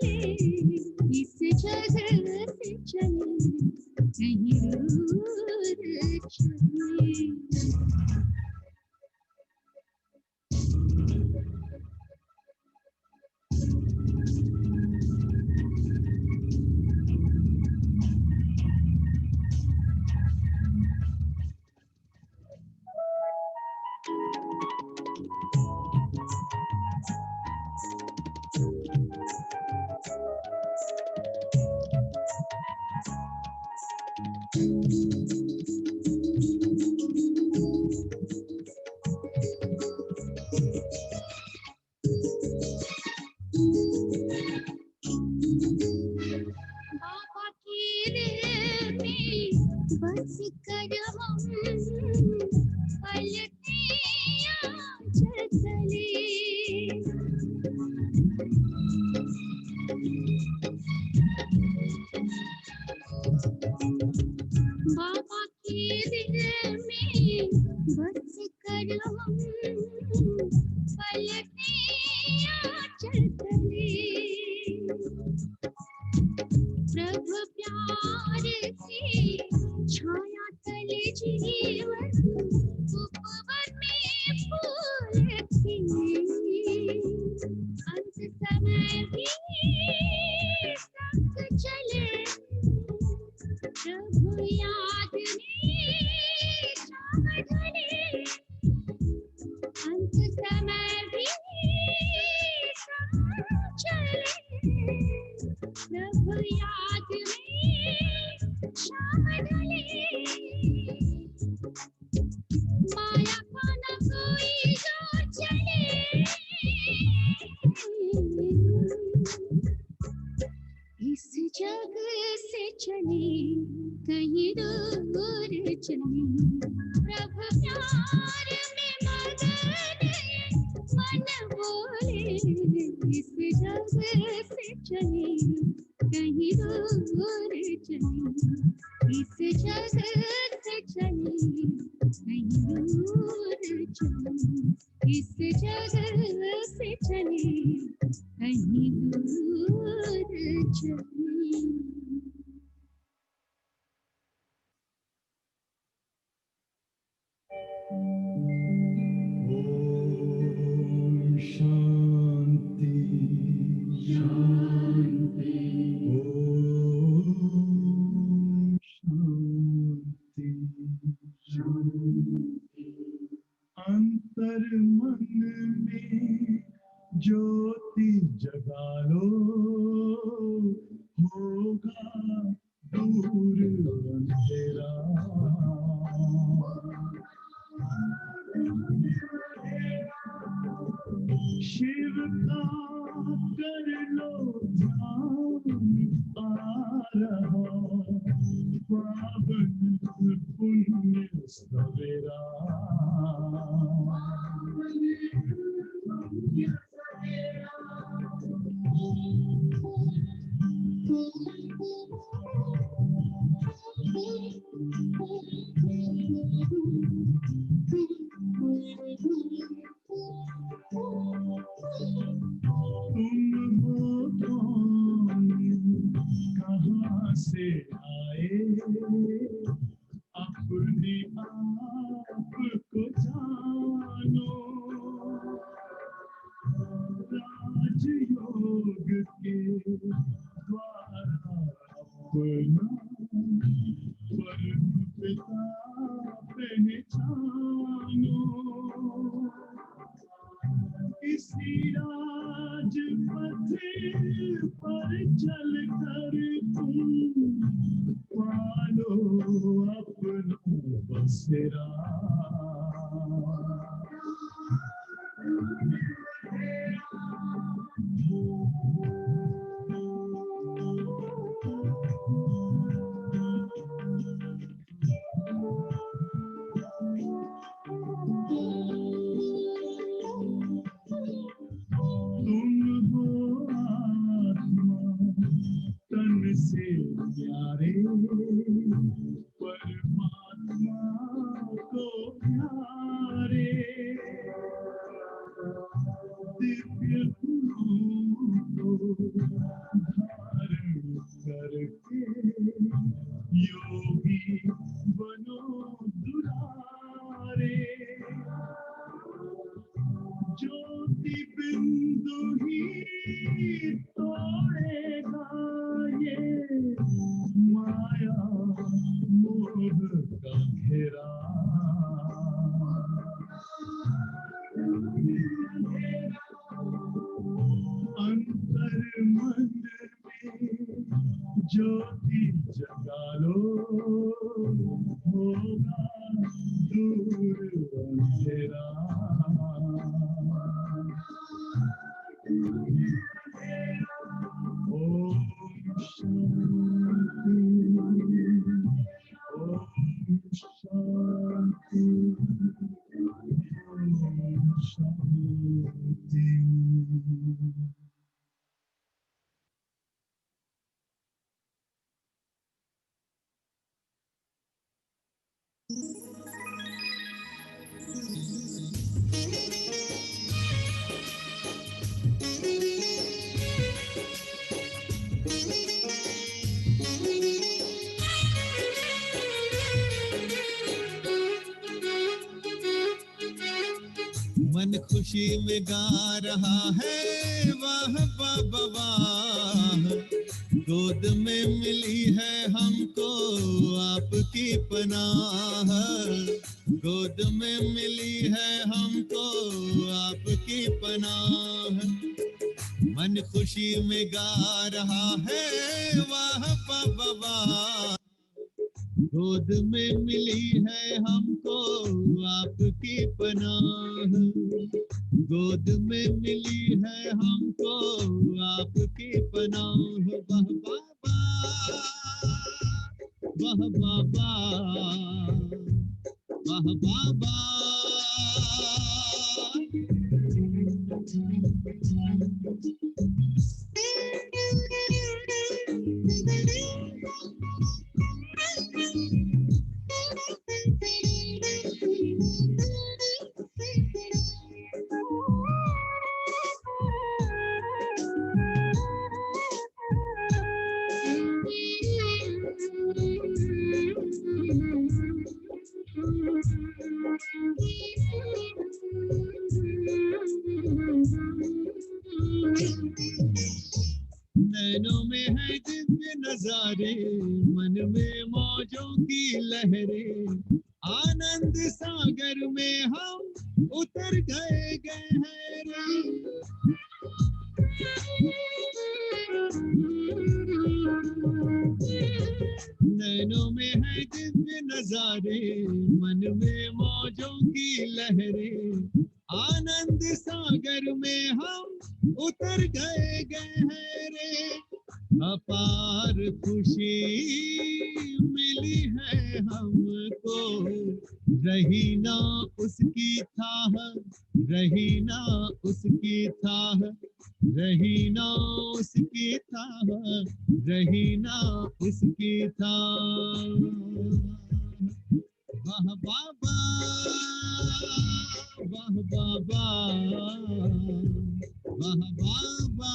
बोले इस जगह से चले कहीं दूर चले। बाबा की दिल में बस कर हम पलटे आज चले। बाबा की दिल में बस कर हम पलटे आज चले। प्रभु प्यार की छाया तले जीवन उपवन में फूल खिले। अंत समय भी संग चले प्रभु याद में शाम ढले। अंत समय भी संग चले प्रभु याद में शाम ढले। माया का न कोई जो चले इस जग से चले कहीं दूर चले। प्रभु प्यार में मगन मन बोले इस जग से चले कहीं दूर चले। इस जग से चले कहीं दूर चले। इस जग से चले कहीं दूर चले। ओम शांति शांति। ओम शांति शांति। अंतर मन में ज्योति जगा लो होगा दूर अंधेरा। शिव का कर लो ध्यान आ रहा पावन पुण्य सवेरा। तुम हो कौन कहाँ से आए अपने आप को जानो। राजयोग के द्वारा अपना परम पिता पहचानो। इसी राजपथ पर चल कर तुम पालो अपना बसेरा। तुम हो आत्मा तन से प्यारे परमात्मा को प्यारे। दिव्य गुणों को तोड़ेगा ये माया मोह का घेरा। अंतर मंदिर में ज्योति जगा लो, होगा दूर अंधेरा। ओम शांति, ओम शांति, ओम शांति। मन खुशी में गा रहा है वाह बाबा वाह, गोद में मिली है हमको आपकी पनाह, गोद में मिली है हमको आपकी पनाह। मन खुशी में गा रहा है वाह बाबा वाह, गोद में मिली है हमको आपकी पनाह, गोद में मिली है हमको आपकी पनाह। वाह बाबा, वाह बाबा, वाह बाबा। नैनों में है दिव्य नजारे, मन में मौजों की लहरें, आनंद सागर में हम उतर गए गहरे। नैनों में है दिव्य नजारे, मन में मौजों की लहरें, आनंद सागर में हम उतर गए गहरे। अपार खुशी मिली है हमको, रही ना उसकी थाह, रही ना उसकी थाह, रही ना उसकी थाह, रही ना उसकी थाह। वाह बाबा, वाह बाबा, वाह बाबा।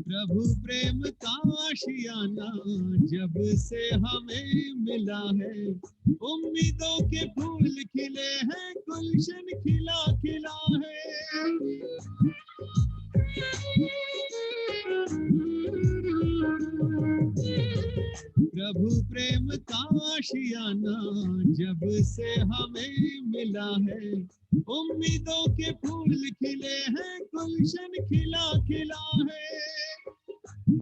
प्रभु प्रेम का आशियाना जब से हमें मिला है, उम्मीदों के फूल खिले हैं, गुलशन खिला खिला है। प्रभु प्रेम का आशियाना जब से हमें मिला है, उम्मीदों के फूल खिले हैं, गुलशन खिला खिला है।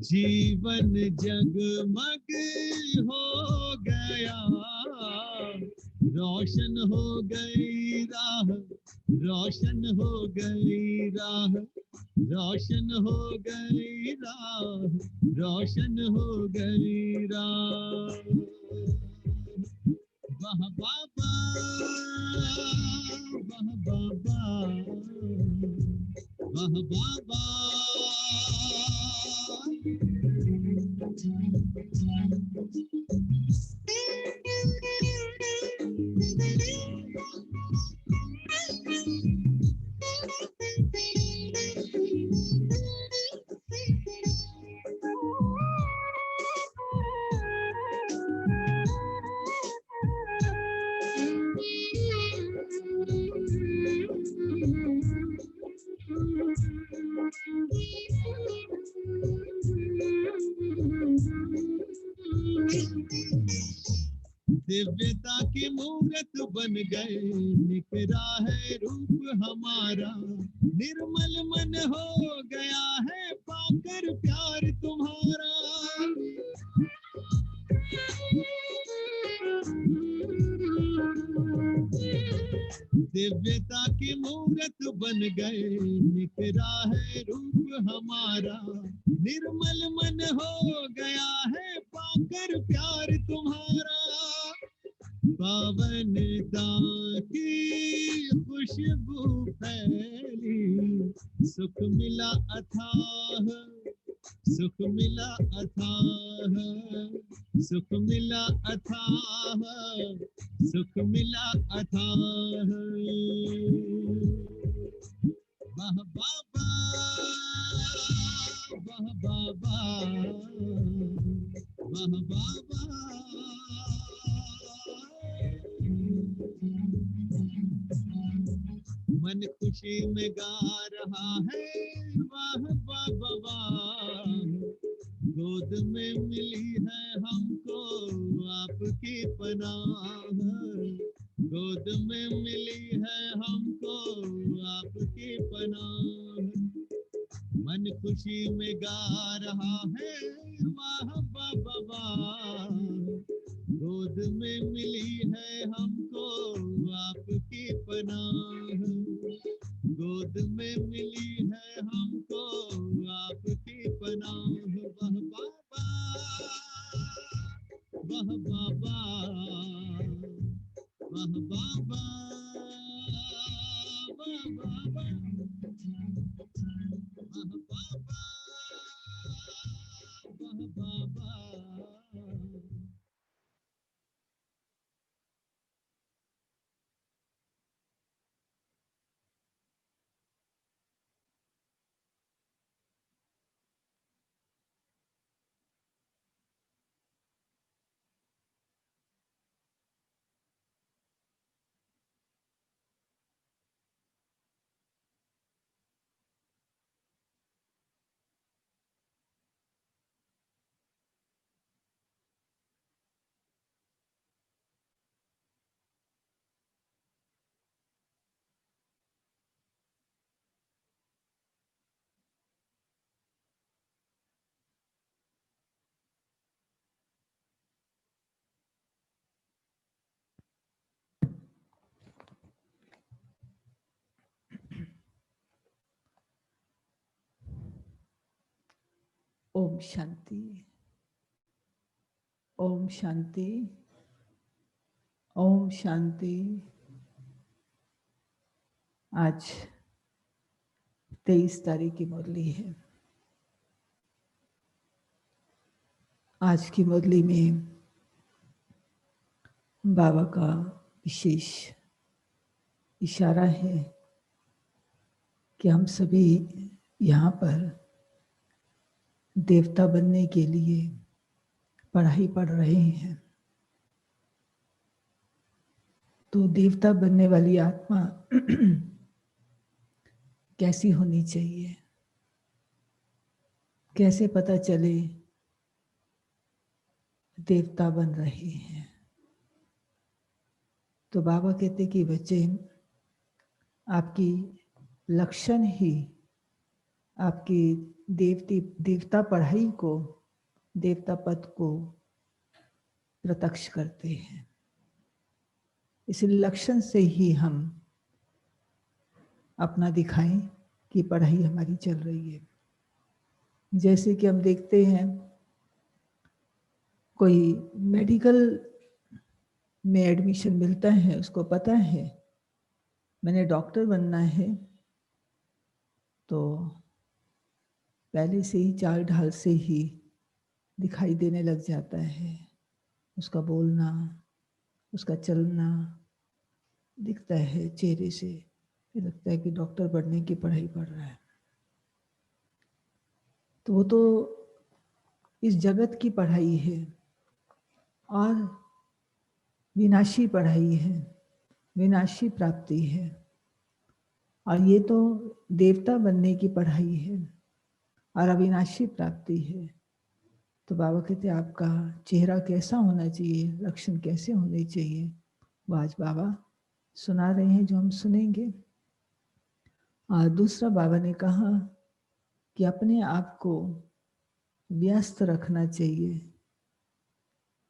जीवन जगमग हो गया, रोशन हो गई राह, रोशन हो गई राह, रोशन हो गई राह, रोशन हो गई राह। वाह बाबा, वाह बाबा। दिव्यता की मूरत बन गए, निखरा है रूप हमारा, निर्मल मन हो गया है पाकर प्यार तुम्हारा। दिव्यता की मूरत बन गए, निखरा है रूप हमारा, निर्मल मन हो गया है पाकर प्यार तुम्हारा। पावनता की खुशबू फैली, सुख मिला अथाह, सुख मिला अथाह, सुख मिला अथाह, सुख मिला अथाह। वाह बाबा, वाह बाबा, वाह बाबा। मन खुशी में गा रहा है वाह बाबा वाह, गोद में मिली है हमको आपकी पनाह, गोद में मिली है हमको आपकी पनाह। मन खुशी में गा रहा है वाह बाबा वाह, गोद में मिली है हमको आपकी पनाह, गोद में मिली है हमको आपकी पनाह। वाह बाबा, वाह बाबा, वाह बाबा, वाह बाबा, वाह बाबा, वाह बाबा। ओम शांति, ओम शांति, ओम शांति। आज 23 तारीख की मुरली है। आज की मुरली में बाबा का विशेष इशारा है कि हम सभी यहाँ पर देवता बनने के लिए पढ़ाई पढ़ रहे हैं। तो देवता बनने वाली आत्मा कैसी होनी चाहिए, कैसे पता चले देवता बन रहे हैं। तो बाबा कहते कि बच्चे, आपकी लक्षण ही आपकी देवता पढ़ाई को, देवता पद को प्रत्यक्ष करते हैं। इस लक्षण से ही हम अपना दिखाएं कि पढ़ाई हमारी चल रही है। जैसे कि हम देखते हैं, कोई मेडिकल में एडमिशन मिलता है, उसको पता है मैंने डॉक्टर बनना है, तो पहले से ही चाल ढाल से ही दिखाई देने लग जाता है। उसका बोलना, उसका चलना दिखता है चेहरे से, फिर लगता है कि डॉक्टर बनने की पढ़ाई पढ़ रहा है। तो वो तो इस जगत की पढ़ाई है और विनाशी पढ़ाई है, विनाशी प्राप्ति है। और ये तो देवता बनने की पढ़ाई है और अविनाशी प्राप्ति है। तो बाबा कहते हैं आपका चेहरा कैसा होना चाहिए, लक्षण कैसे होने चाहिए, वो आज बाबा सुना रहे हैं जो हम सुनेंगे। और दूसरा बाबा ने कहा कि अपने आप को व्यस्त रखना चाहिए।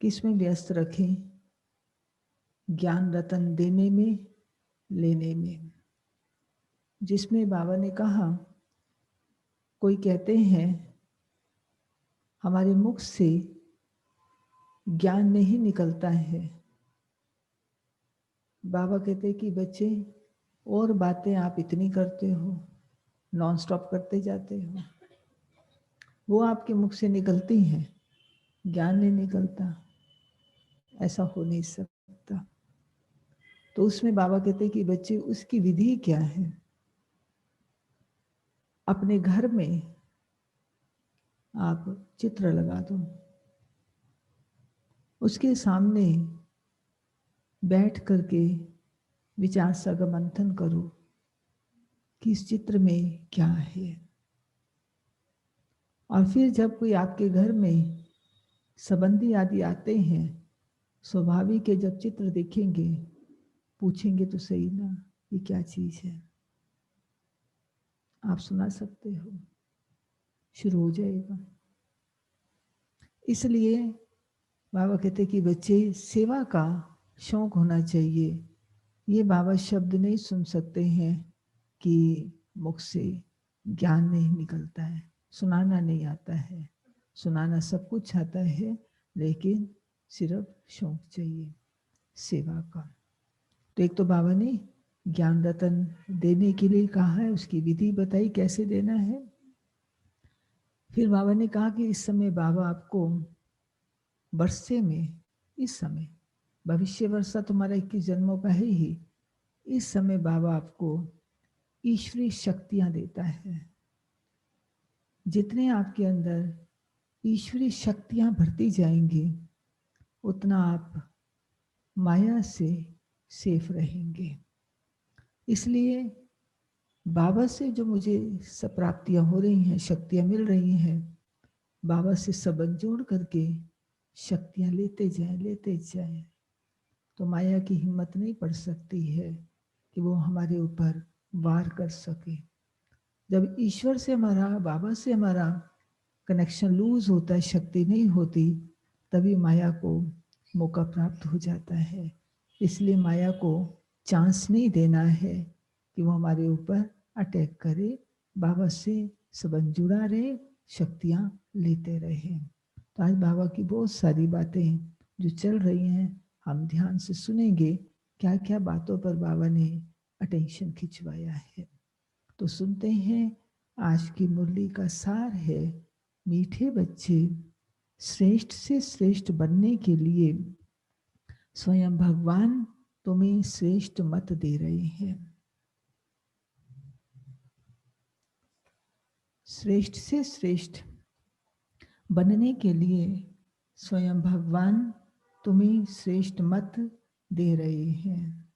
किसमें व्यस्त रखें? ज्ञान रतन देने में, लेने में। जिसमें बाबा ने कहा, कोई कहते हैं हमारे मुख से ज्ञान नहीं निकलता है। बाबा कहते हैं कि बच्चे और बातें आप इतनी करते हो, नॉन स्टॉप करते जाते हो, वो आपके मुख से निकलती हैं, ज्ञान नहीं निकलता। ऐसा हो नहीं सकता। तो उसमें बाबा कहते हैं कि बच्चे उसकी विधि क्या है? अपने घर में आप चित्र लगा दो, उसके सामने बैठ करके विचार सागर मंथन करो कि इस चित्र में क्या है। और फिर जब कोई आपके घर में संबंधी आदि आते हैं, स्वाभाविक है जब चित्र देखेंगे पूछेंगे तो सही ना, ये क्या चीज है? आप सुना सकते हो, शुरू हो जाएगा। इसलिए बाबा कहते कि बच्चे सेवा का शौक होना चाहिए। ये बाबा शब्द नहीं सुन सकते हैं कि मुख से ज्ञान नहीं निकलता है, सुनाना नहीं आता है। सुनाना सब कुछ आता है, लेकिन सिर्फ शौक चाहिए सेवा का। तो एक तो बाबा ने ज्ञान रतन देने के लिए कहा है, उसकी विधि बताई कैसे देना है। फिर बाबा ने कहा कि इस समय बाबा आपको वर्षे में, इस समय, भविष्य वर्षा तुम्हारा 21 जन्मों का है ही, इस समय बाबा आपको ईश्वरीय शक्तियां देता है। जितने आपके अंदर ईश्वरीय शक्तियां भरती जाएंगी, उतना आप माया से सेफ रहेंगे। इसलिए बाबा से जो मुझे सब प्राप्तियां हो रही हैं, शक्तियां मिल रही हैं, बाबा से संबंध जोड़ करके शक्तियां लेते जाएं, तो माया की हिम्मत नहीं पड़ सकती है कि वो हमारे ऊपर वार कर सके। जब ईश्वर से हमारा, बाबा से हमारा कनेक्शन लूज होता है, शक्ति नहीं होती, तभी माया को मौका प्राप्त हो जाता है। इसलिए माया को चांस नहीं देना है कि वो हमारे ऊपर अटैक करे। बाबा से संबंध जुड़ा रहे, शक्तियां लेते रहे। तो आज बाबा की बहुत सारी बातें जो चल रही हैं, हम ध्यान से सुनेंगे क्या क्या बातों पर बाबा ने अटेंशन खिंचवाया है। तो सुनते हैं। आज की मुरली का सार है, मीठे बच्चे श्रेष्ठ से श्रेष्ठ बनने के लिए स्वयं भगवान तुम्हें श्रेष्ठ मत दे रहे हैं। श्रेष्ठ से श्रेष्ठ बनने के लिए स्वयं भगवान तुम्हें श्रेष्ठ मत दे रहे हैं,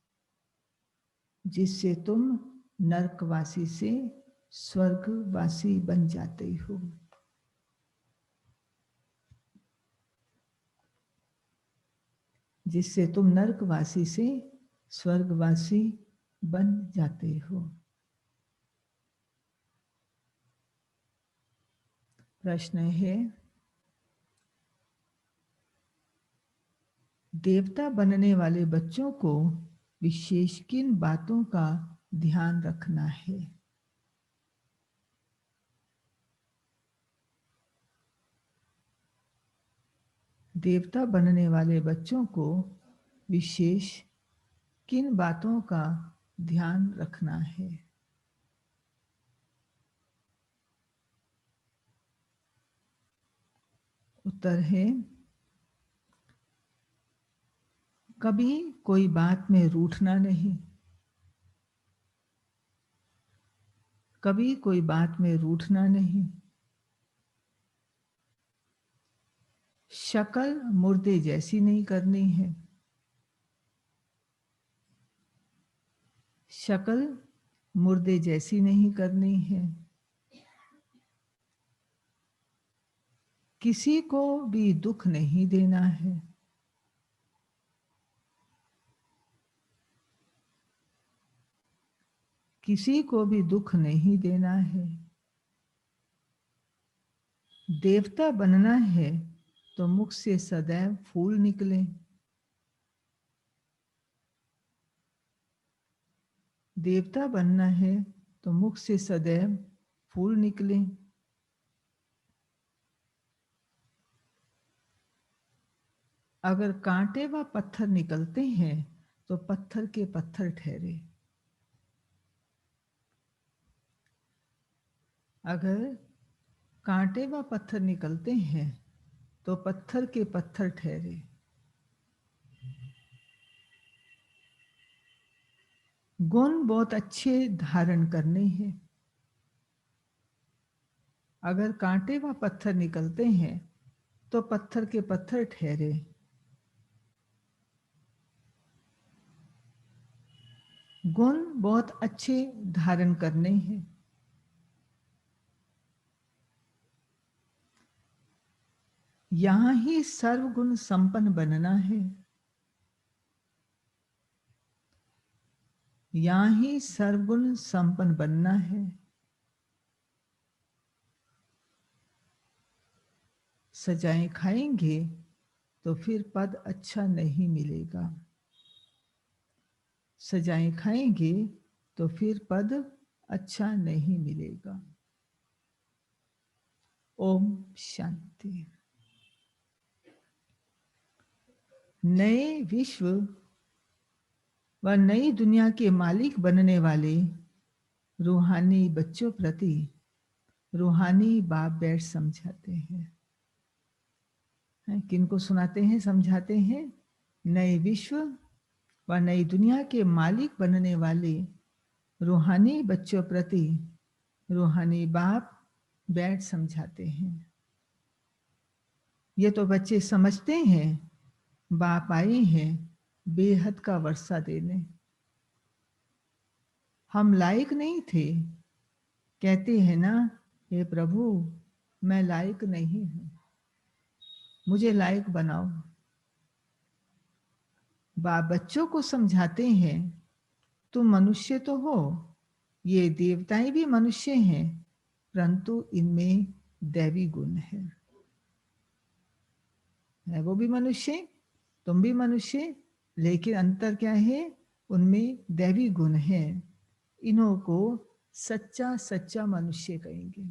जिससे तुम नरकवासी से स्वर्गवासी बन जाते हो। जिससे तुम नरकवासी से स्वर्गवासी बन जाते हो। प्रश्न है, देवता बनने वाले बच्चों को विशेष किन बातों का ध्यान रखना है? देवता बनने वाले बच्चों को विशेष किन बातों का ध्यान रखना है? उत्तर है, कभी कोई बात में रूठना नहीं, कभी कोई बात में रूठना नहीं। शक्ल मुर्दे जैसी नहीं करनी है, शक्ल मुर्दे जैसी नहीं करनी है। किसी को भी दुख नहीं देना है, किसी को भी दुख नहीं देना है। देवता बनना है तो मुख से सदैव फूल निकले, देवता बनना है तो मुख से सदैव फूल निकले। अगर कांटे व पत्थर निकलते हैं तो पत्थर के पत्थर ठहरे, अगर कांटे व पत्थर निकलते हैं तो पत्थर के पत्थर ठहरे। गुण बहुत अच्छे धारण करने हैं, अगर कांटे व पत्थर निकलते हैं तो पत्थर के पत्थर ठहरे। गुण बहुत अच्छे धारण करने हैं, यहां ही सर्वगुण संपन्न बनना है, यहां ही सर्वगुण संपन्न बनना है। सजाएं खाएंगे तो फिर पद अच्छा नहीं मिलेगा, सजाएं खाएंगे तो फिर पद अच्छा नहीं मिलेगा। ओम शांति। नए विश्व व नई दुनिया के मालिक बनने वाले रूहानी बच्चों प्रति रूहानी बाप बैठ समझाते हैं। किनको सुनाते हैं, समझाते हैं? नए विश्व व नई दुनिया के मालिक बनने वाले रूहानी बच्चों प्रति रूहानी बाप बैठ समझाते हैं। ये तो बच्चे समझते हैं बाप आए हैं बेहद का वर्षा देने, हम लायक नहीं थे, कहते हैं ना, हे प्रभु मैं लायक नहीं हूं, मुझे लायक बनाओ। बाप बच्चों को समझाते हैं, तुम मनुष्य तो हो, ये देवताएं भी मनुष्य हैं, परंतु इनमें दैवी गुण है वो भी मनुष्य, तुम भी मनुष्य, लेकिन अंतर क्या है? उनमें दैवी गुण है। इन्हों को सच्चा सच्चा मनुष्य कहेंगे,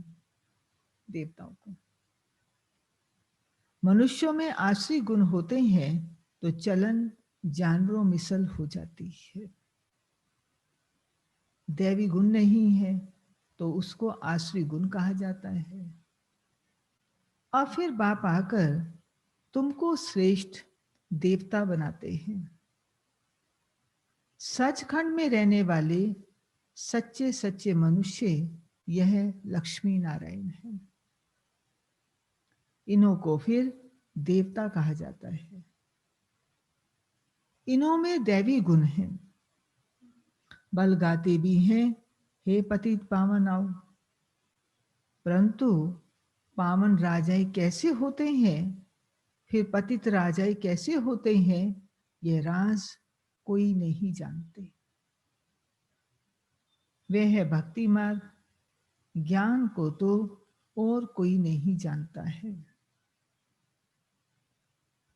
देवताओं को। मनुष्यों में आश्री गुण होते हैं तो चलन जानवरों मिसल हो जाती है, दैवी गुण नहीं है तो उसको आश्री गुण कहा जाता है। और फिर बाप आकर तुमको श्रेष्ठ देवता बनाते हैं। सचखंड में रहने वाले सच्चे सच्चे मनुष्य यह लक्ष्मी नारायण है, इन्हों को फिर देवता कहा जाता है। इन्हों में दैवी गुण है, बल गाते भी हैं, हे पतित पावन आओ। परंतु पावन राजाई कैसे होते हैं, फिर पतित राजाई कैसे होते हैं, ये राज कोई नहीं जानते। वह है भक्ति मार्ग, ज्ञान को तो और कोई नहीं जानता है।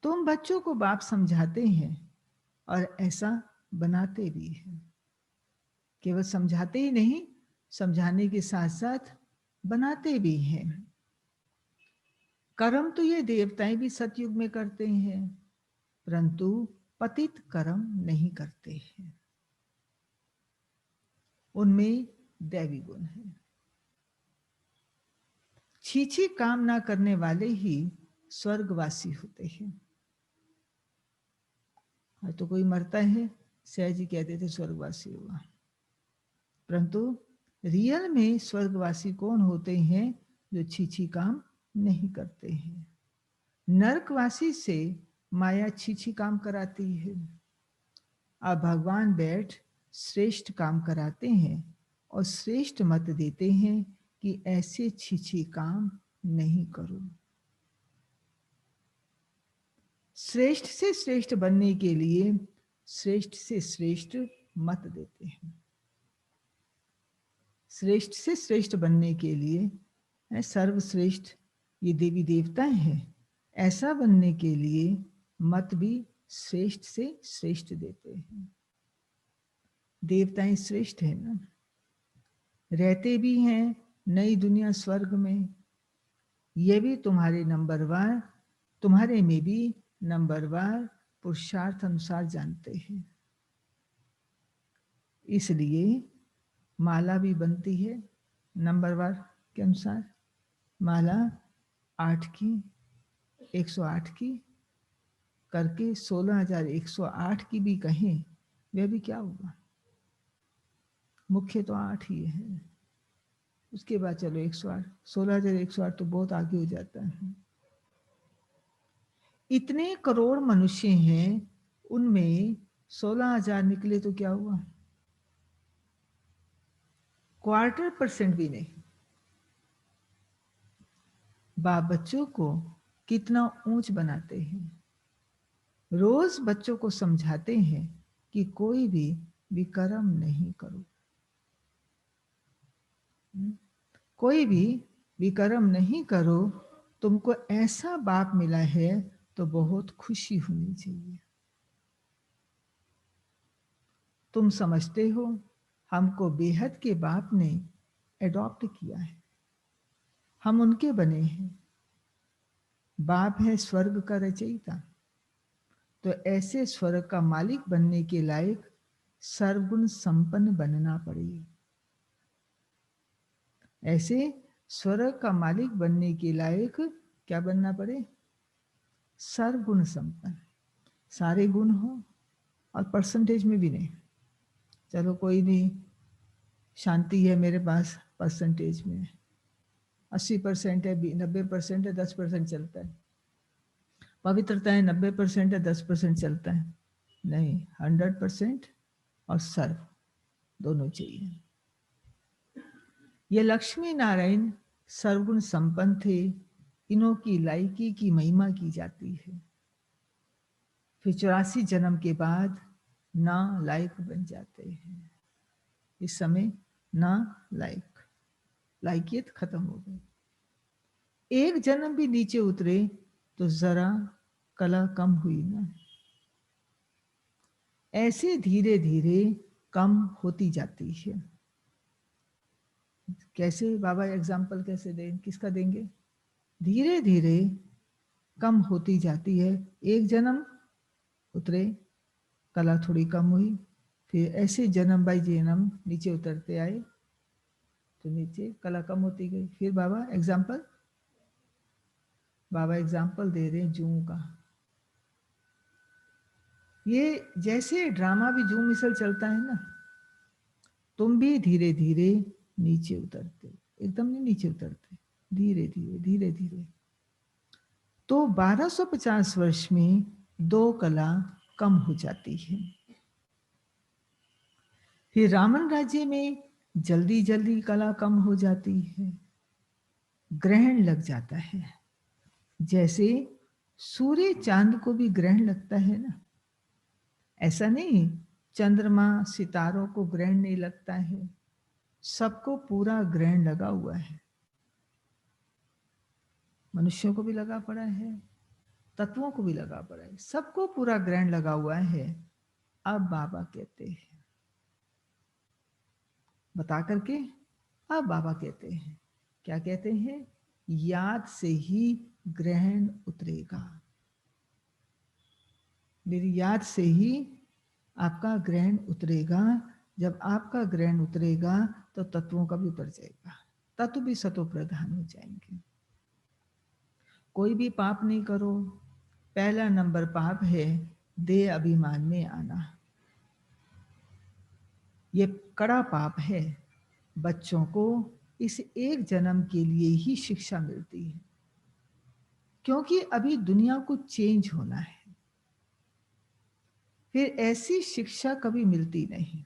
तुम बच्चों को बाप समझाते हैं और ऐसा बनाते भी हैं, केवल समझाते ही नहीं, समझाने के साथ साथ बनाते भी हैं। कर्म तो ये देवताएं भी सतयुग में करते हैं, परंतु पतित कर्म नहीं करते हैं, उनमें दैवी गुण है। छीछी काम ना करने वाले ही स्वर्गवासी होते हैं। हाँ, तो कोई मरता है, सहज जी कहते थे स्वर्गवासी हुआ, परंतु रियल में स्वर्गवासी कौन होते हैं? जो छीछी काम नहीं करते हैं। नरकवासी से माया छीछी काम कराती है। अब भगवान बैठ श्रेष्ठ काम कराते हैं और श्रेष्ठ मत देते हैं कि ऐसे छीछी काम नहीं करो। श्रेष्ठ से श्रेष्ठ बनने के लिए श्रेष्ठ से श्रेष्ठ मत देते हैं। श्रेष्ठ से श्रेष्ठ बनने के लिए सर्वश्रेष्ठ ये देवी देवता हैं, ऐसा बनने के लिए मत भी श्रेष्ठ से श्रेष्ठ देते हैं। देवताएं श्रेष्ठ है ना, रहते भी हैं नई दुनिया स्वर्ग में, ये भी तुम्हारे नंबरवार, तुम्हारे में भी नंबरवार पुरुषार्थ अनुसार जानते हैं। इसलिए माला भी बनती है नंबरवार के अनुसार। माला 8 की 108 की करके 16,108 की भी कहें, वह भी क्या होगा? मुख्य तो 8 ही है, उसके बाद चलो 108, 16,108 तो बहुत आगे हो जाता है। इतने करोड़ मनुष्य हैं, उनमें 16,000 निकले तो क्या हुआ? 0.25% भी नहीं। बाप बच्चों को कितना ऊंच बनाते हैं। रोज बच्चों को समझाते हैं कि कोई भी विकर्म नहीं करो, कोई भी विकर्म नहीं करो। तुमको ऐसा बाप मिला है तो बहुत खुशी होनी चाहिए। तुम समझते हो हमको बेहद के बाप ने एडॉप्ट किया है, हम उनके बने हैं। बाप है स्वर्ग का रचयिता, तो ऐसे स्वर्ग का मालिक बनने के लायक सर्वगुण संपन्न बनना पड़ेगा। ऐसे स्वर्ग का मालिक बनने के लायक क्या बनना पड़े? सर्वगुण संपन्न, सारे गुण हो और परसेंटेज में भी नहीं। चलो कोई नहीं, शांति है मेरे पास परसेंटेज में 80% है, 90% है, 10% चलता है। पवित्रता है 90% है, 10% चलता है। नहीं, 100% और सर्व दोनों चाहिए। ये लक्ष्मी नारायण सर्वगुण संपन्न थे, इन्हों की लायकी की महिमा की जाती है। फिर 84 जन्म के बाद ना लायक बन जाते हैं। इस समय ना लायकियत खत्म हो गई। एक जन्म भी नीचे उतरे तो जरा कला कम हुई ना। ऐसे धीरे धीरे कम होती जाती है। कैसे बाबा एग्जाम्पल कैसे दें, किसका देंगे? धीरे धीरे कम होती जाती है। एक जन्म उतरे, कला थोड़ी कम हुई, फिर ऐसे जन्म बाई जन्म नीचे उतरते आए तो नीचे कला कम होती गई। फिर बाबा एग्जाम्पल दे रहे हैं जूं का। ये जैसे ड्रामा भी जूं मिसल चलता है ना, तुम भी धीरे धीरे नीचे उतरते, एकदम नहीं नीचे उतरते, धीरे धीरे धीरे धीरे। तो 1250 वर्ष में 2 कला कम हो जाती है। फिर रामन राज्य में जल्दी जल्दी कला कम हो जाती है, ग्रहण लग जाता है। जैसे सूर्य चांद को भी ग्रहण लगता है ना, ऐसा नहीं चंद्रमा सितारों को ग्रहण नहीं लगता है, सबको पूरा ग्रहण लगा हुआ है। मनुष्यों को भी लगा पड़ा है, तत्वों को भी लगा पड़ा है, सबको पूरा ग्रहण लगा हुआ है। अब बाबा कहते हैं, बता करके अब बाबा कहते हैं, क्या कहते हैं? याद से ही ग्रहण उतरेगा। मेरी याद से ही आपका ग्रहण उतरेगा। जब आपका ग्रहण उतरेगा तो तत्वों का भी उतर जाएगा, तत्व भी सतो प्रधान हो जाएंगे। कोई भी पाप नहीं करो। पहला नंबर पाप है देह अभिमान में आना। ये कड़ा पाप है। बच्चों को इस एक जन्म के लिए ही शिक्षा मिलती है, क्योंकि अभी दुनिया को चेंज होना है। फिर ऐसी शिक्षा कभी मिलती नहीं।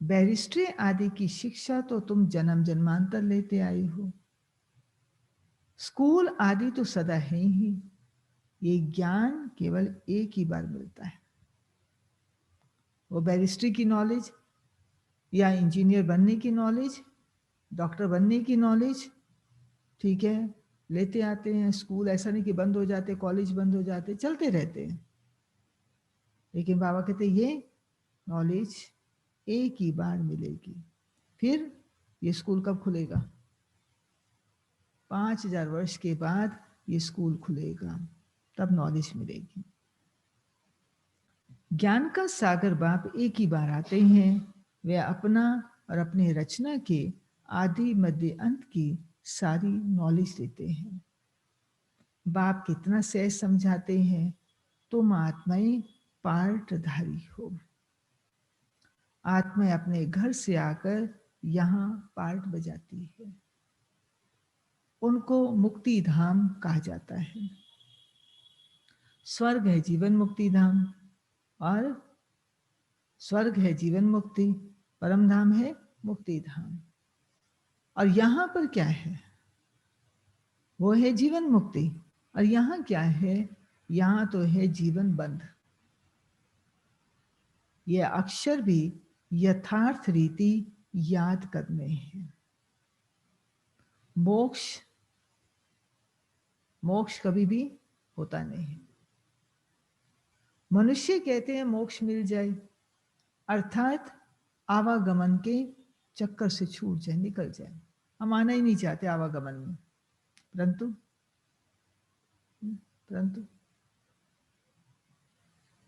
बैरिस्ट्री आदि की शिक्षा तो तुम जन्म जन्मांतर लेते आए हो। स्कूल आदि तो सदा है ही। ये ज्ञान केवल एक ही बार मिलता है। वो बैरिस्ट्री की नॉलेज या इंजीनियर बनने की नॉलेज, डॉक्टर बनने की नॉलेज, ठीक है, लेते आते हैं। स्कूल ऐसा नहीं कि बंद हो जाते, कॉलेज बंद हो जाते, चलते रहते हैं। लेकिन बाबा कहते ये नॉलेज एक ही बार मिलेगी। फिर ये स्कूल कब खुलेगा? 5000 वर्ष के बाद ये स्कूल खुलेगा, तब नॉलेज मिलेगी। ज्ञान का सागर बाप एक ही बार आते हैं। वे अपना और अपने रचना के आदि मध्य अंत की सारी नॉलेज देते हैं। बाप कितना सहज समझाते हैं, तुम आत्माएं पार्टधारी हो। आत्मा अपने घर से आकर यहाँ पार्ट बजाती है। उनको मुक्ति धाम कहा जाता है। स्वर्ग है जीवन मुक्ति धाम, और स्वर्ग है जीवन मुक्ति, परम धाम है मुक्ति धाम। और यहाँ पर क्या है? वो है जीवन मुक्ति। और यहाँ क्या है? यहाँ तो है जीवन बंध। ये अक्षर भी यथार्थ रीति याद करने हैं। मोक्ष मोक्ष कभी भी होता नहीं। मनुष्य कहते हैं मोक्ष मिल जाए, अर्थात आवागमन के चक्कर से छूट जाए, निकल जाए। हम आना ही नहीं चाहते आवागमन में, परंतु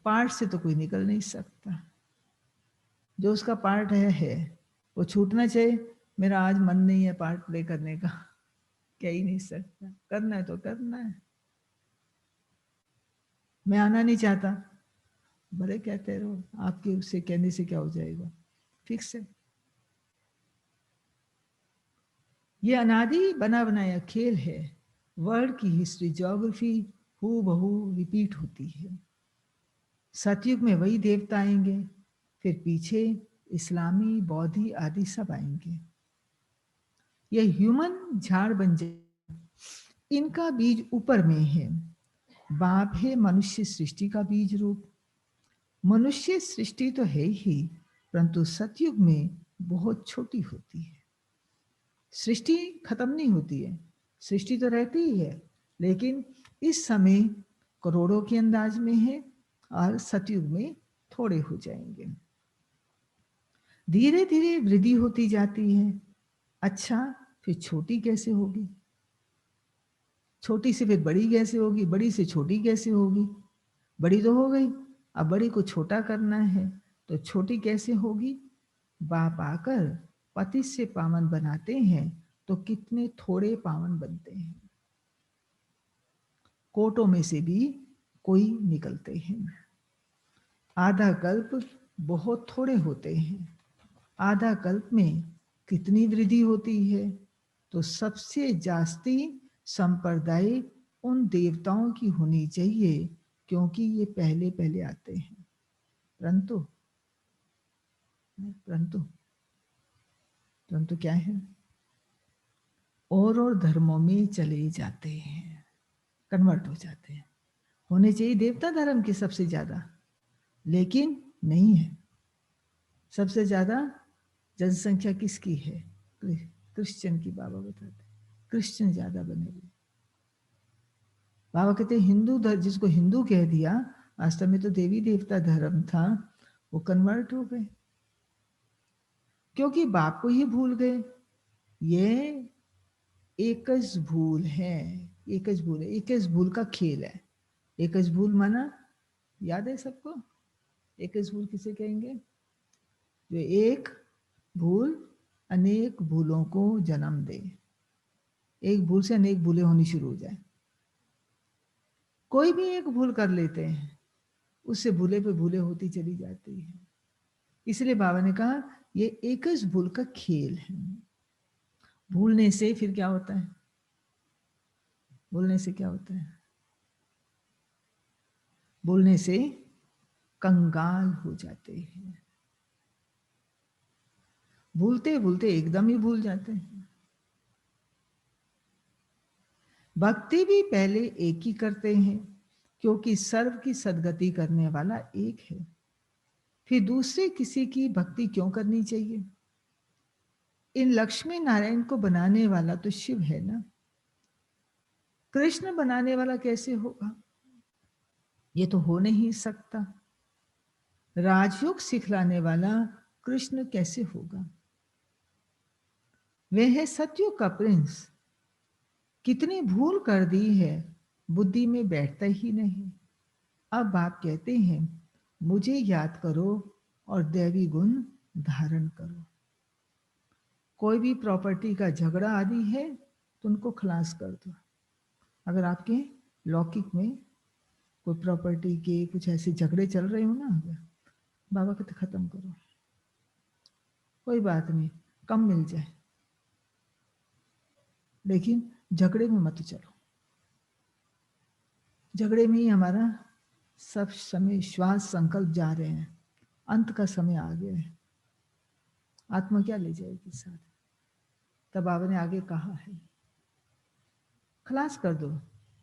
पार्ट से तो कोई निकल नहीं सकता। जो उसका पार्ट है वो छूटना चाहिए। मेरा आज मन नहीं है पार्ट प्ले करने का, कह ही नहीं सकता। करना है तो करना है। मैं आना नहीं चाहता, भले कहते रहो, आपके उससे कहने से क्या हो जाएगा, फिक्स है। ये अनादि बना बनाया खेल है। वर्ल्ड की हिस्ट्री ज्योग्राफी हूबहू रिपीट होती है। सतयुग में वही देवता आएंगे, फिर पीछे इस्लामी बौद्धि आदि सब आएंगे। ये ह्यूमन झाड़ बन जाए। इनका बीज ऊपर में है। बाप है मनुष्य सृष्टि का बीज रूप। मनुष्य सृष्टि तो है ही, परंतु सतयुग में बहुत छोटी होती है। सृष्टि खत्म नहीं होती है, सृष्टि तो रहती ही है, लेकिन इस समय करोड़ों के अंदाज में है और सतयुग में थोड़े हो जाएंगे। धीरे धीरे वृद्धि होती जाती है। अच्छा, फिर छोटी कैसे होगी? छोटी से फिर बड़ी कैसे होगी? बड़ी से छोटी कैसे होगी? बड़ी तो हो गई, अब बड़ी को छोटा करना है, तो छोटी कैसे होगी? बाप आकर पति से पावन बनाते हैं तो कितने थोड़े पावन बनते हैं। कोटों में से भी कोई निकलते हैं। आधा कल्प बहुत थोड़े होते हैं। आधा कल्प में कितनी वृद्धि होती है? तो सबसे जास्ती संप्रदाय उन देवताओं की होनी चाहिए, क्योंकि ये पहले पहले आते हैं। परंतु परंतु परंतु क्या है? और धर्मों में चले जाते हैं, कन्वर्ट हो जाते हैं। होने चाहिए देवता धर्म की सबसे ज्यादा, लेकिन नहीं है। सबसे ज्यादा जनसंख्या किसकी है? क्रिश्चियन की। बाबा बताते क्रिश्चियन ज्यादा बने हुए। बाबा कहते हिंदू धर्म, जिसको हिंदू कह दिया, वास्तव में तो देवी देवता धर्म था, वो कन्वर्ट हो गए, क्योंकि बाप को ही भूल गए। ये एकज भूल है, एकज भूल है, एकज भूल का खेल है। एकज भूल माना याद है सबको? एकज भूल किसे कहेंगे? जो एक भूल अनेक भूलों को जन्म दे। एक भूल से अनेक भूलें होनी शुरू हो जाए। कोई भी एक भूल कर लेते हैं, उससे भूले पे भूले होती चली जाती है। इसलिए बाबा ने कहा ये एक ही भूल का खेल है। भूलने से फिर क्या होता है? भूलने से क्या होता है? भूलने से कंगाल हो जाते हैं। भूलते भूलते एकदम ही भूल जाते हैं। भक्ति भी पहले एक ही करते हैं, क्योंकि सर्व की सदगति करने वाला एक है। फिर दूसरे किसी की भक्ति क्यों करनी चाहिए? इन लक्ष्मी नारायण को बनाने वाला तो शिव है ना, कृष्ण बनाने वाला कैसे होगा? ये तो हो नहीं सकता। राजयोग सिखलाने वाला कृष्ण कैसे होगा? वह है सतयुग का प्रिंस। कितनी भूल कर दी है, बुद्धि में बैठता ही नहीं। अब बाप कहते हैं मुझे याद करो और दैवी गुण धारण करो। कोई भी प्रॉपर्टी का झगड़ा आदि है तो उनको खलास कर दो। अगर आपके लौकिक में कोई प्रॉपर्टी के कुछ ऐसे झगड़े चल रहे हो ना, बाबा कहते खत्म करो, कोई बात नहीं, कम मिल जाए, लेकिन झगड़े में मत चलो। झगड़े में ही हमारा सब समय श्वास संकल्प जा रहे हैं, अंत का समय आ गया है, आत्मा क्या ले जाएगी साथ? तब बाबा ने आगे कहा है खलास कर दो।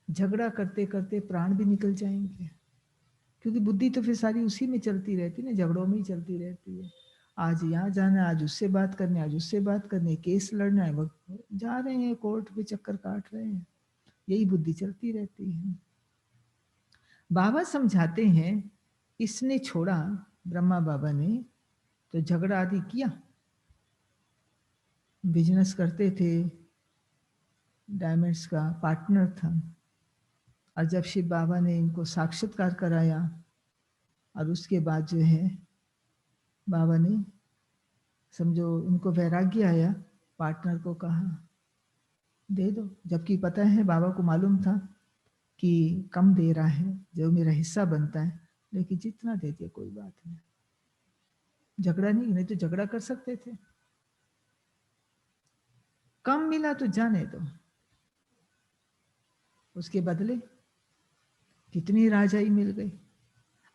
झगड़ा करते करते प्राण भी निकल जाएंगे, क्योंकि बुद्धि तो फिर सारी उसी में चलती रहती है ना, झगड़ों में ही चलती रहती है। आज यहाँ जाना है, आज उससे बात करनी, आज उससे बात करनी, केस लड़ना है, वो जा रहे हैं कोर्ट पे चक्कर काट रहे हैं, यही बुद्धि चलती रहती है। बाबा समझाते हैं इसने छोड़ा, ब्रह्मा बाबा ने तो झगड़ा आदि किया, बिजनेस करते थे, डायमंड्स का पार्टनर था। और जब शिव बाबा ने इनको साक्षात्कार कराया और उसके बाद जो है बाबा ने समझो इनको वैराग्य आया, पार्टनर को कहा दे दो, जबकि पता है बाबा को मालूम था कि कम दे रहा है, जो मेरा हिस्सा बनता है, लेकिन जितना दे दिया कोई बात नहीं। झगड़ा नहीं तो झगड़ा कर सकते थे। कम मिला तो जाने दो, उसके बदले कितनी राजाई मिल गई।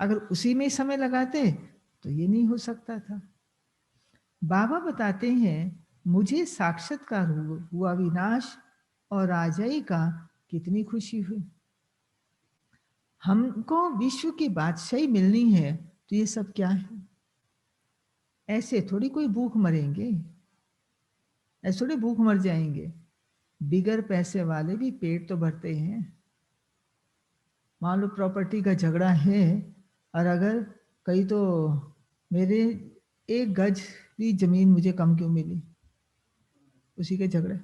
अगर उसी में समय लगाते तो ये नहीं हो सकता था। बाबा बताते हैं मुझे साक्षात्कार हुआ विनाश और राजाई का कितनी खुशी हुई। हमको विश्व की बादशाही मिलनी है तो ये सब क्या है? ऐसे थोड़ी कोई भूख मरेंगे, ऐसे थोड़ी भूख मर जाएंगे। बिगर पैसे वाले भी पेट तो भरते हैं। मान लो प्रॉपर्टी का झगड़ा है, और अगर कहीं तो मेरे 1 गज भी जमीन मुझे कम क्यों मिली, उसी के झगड़े।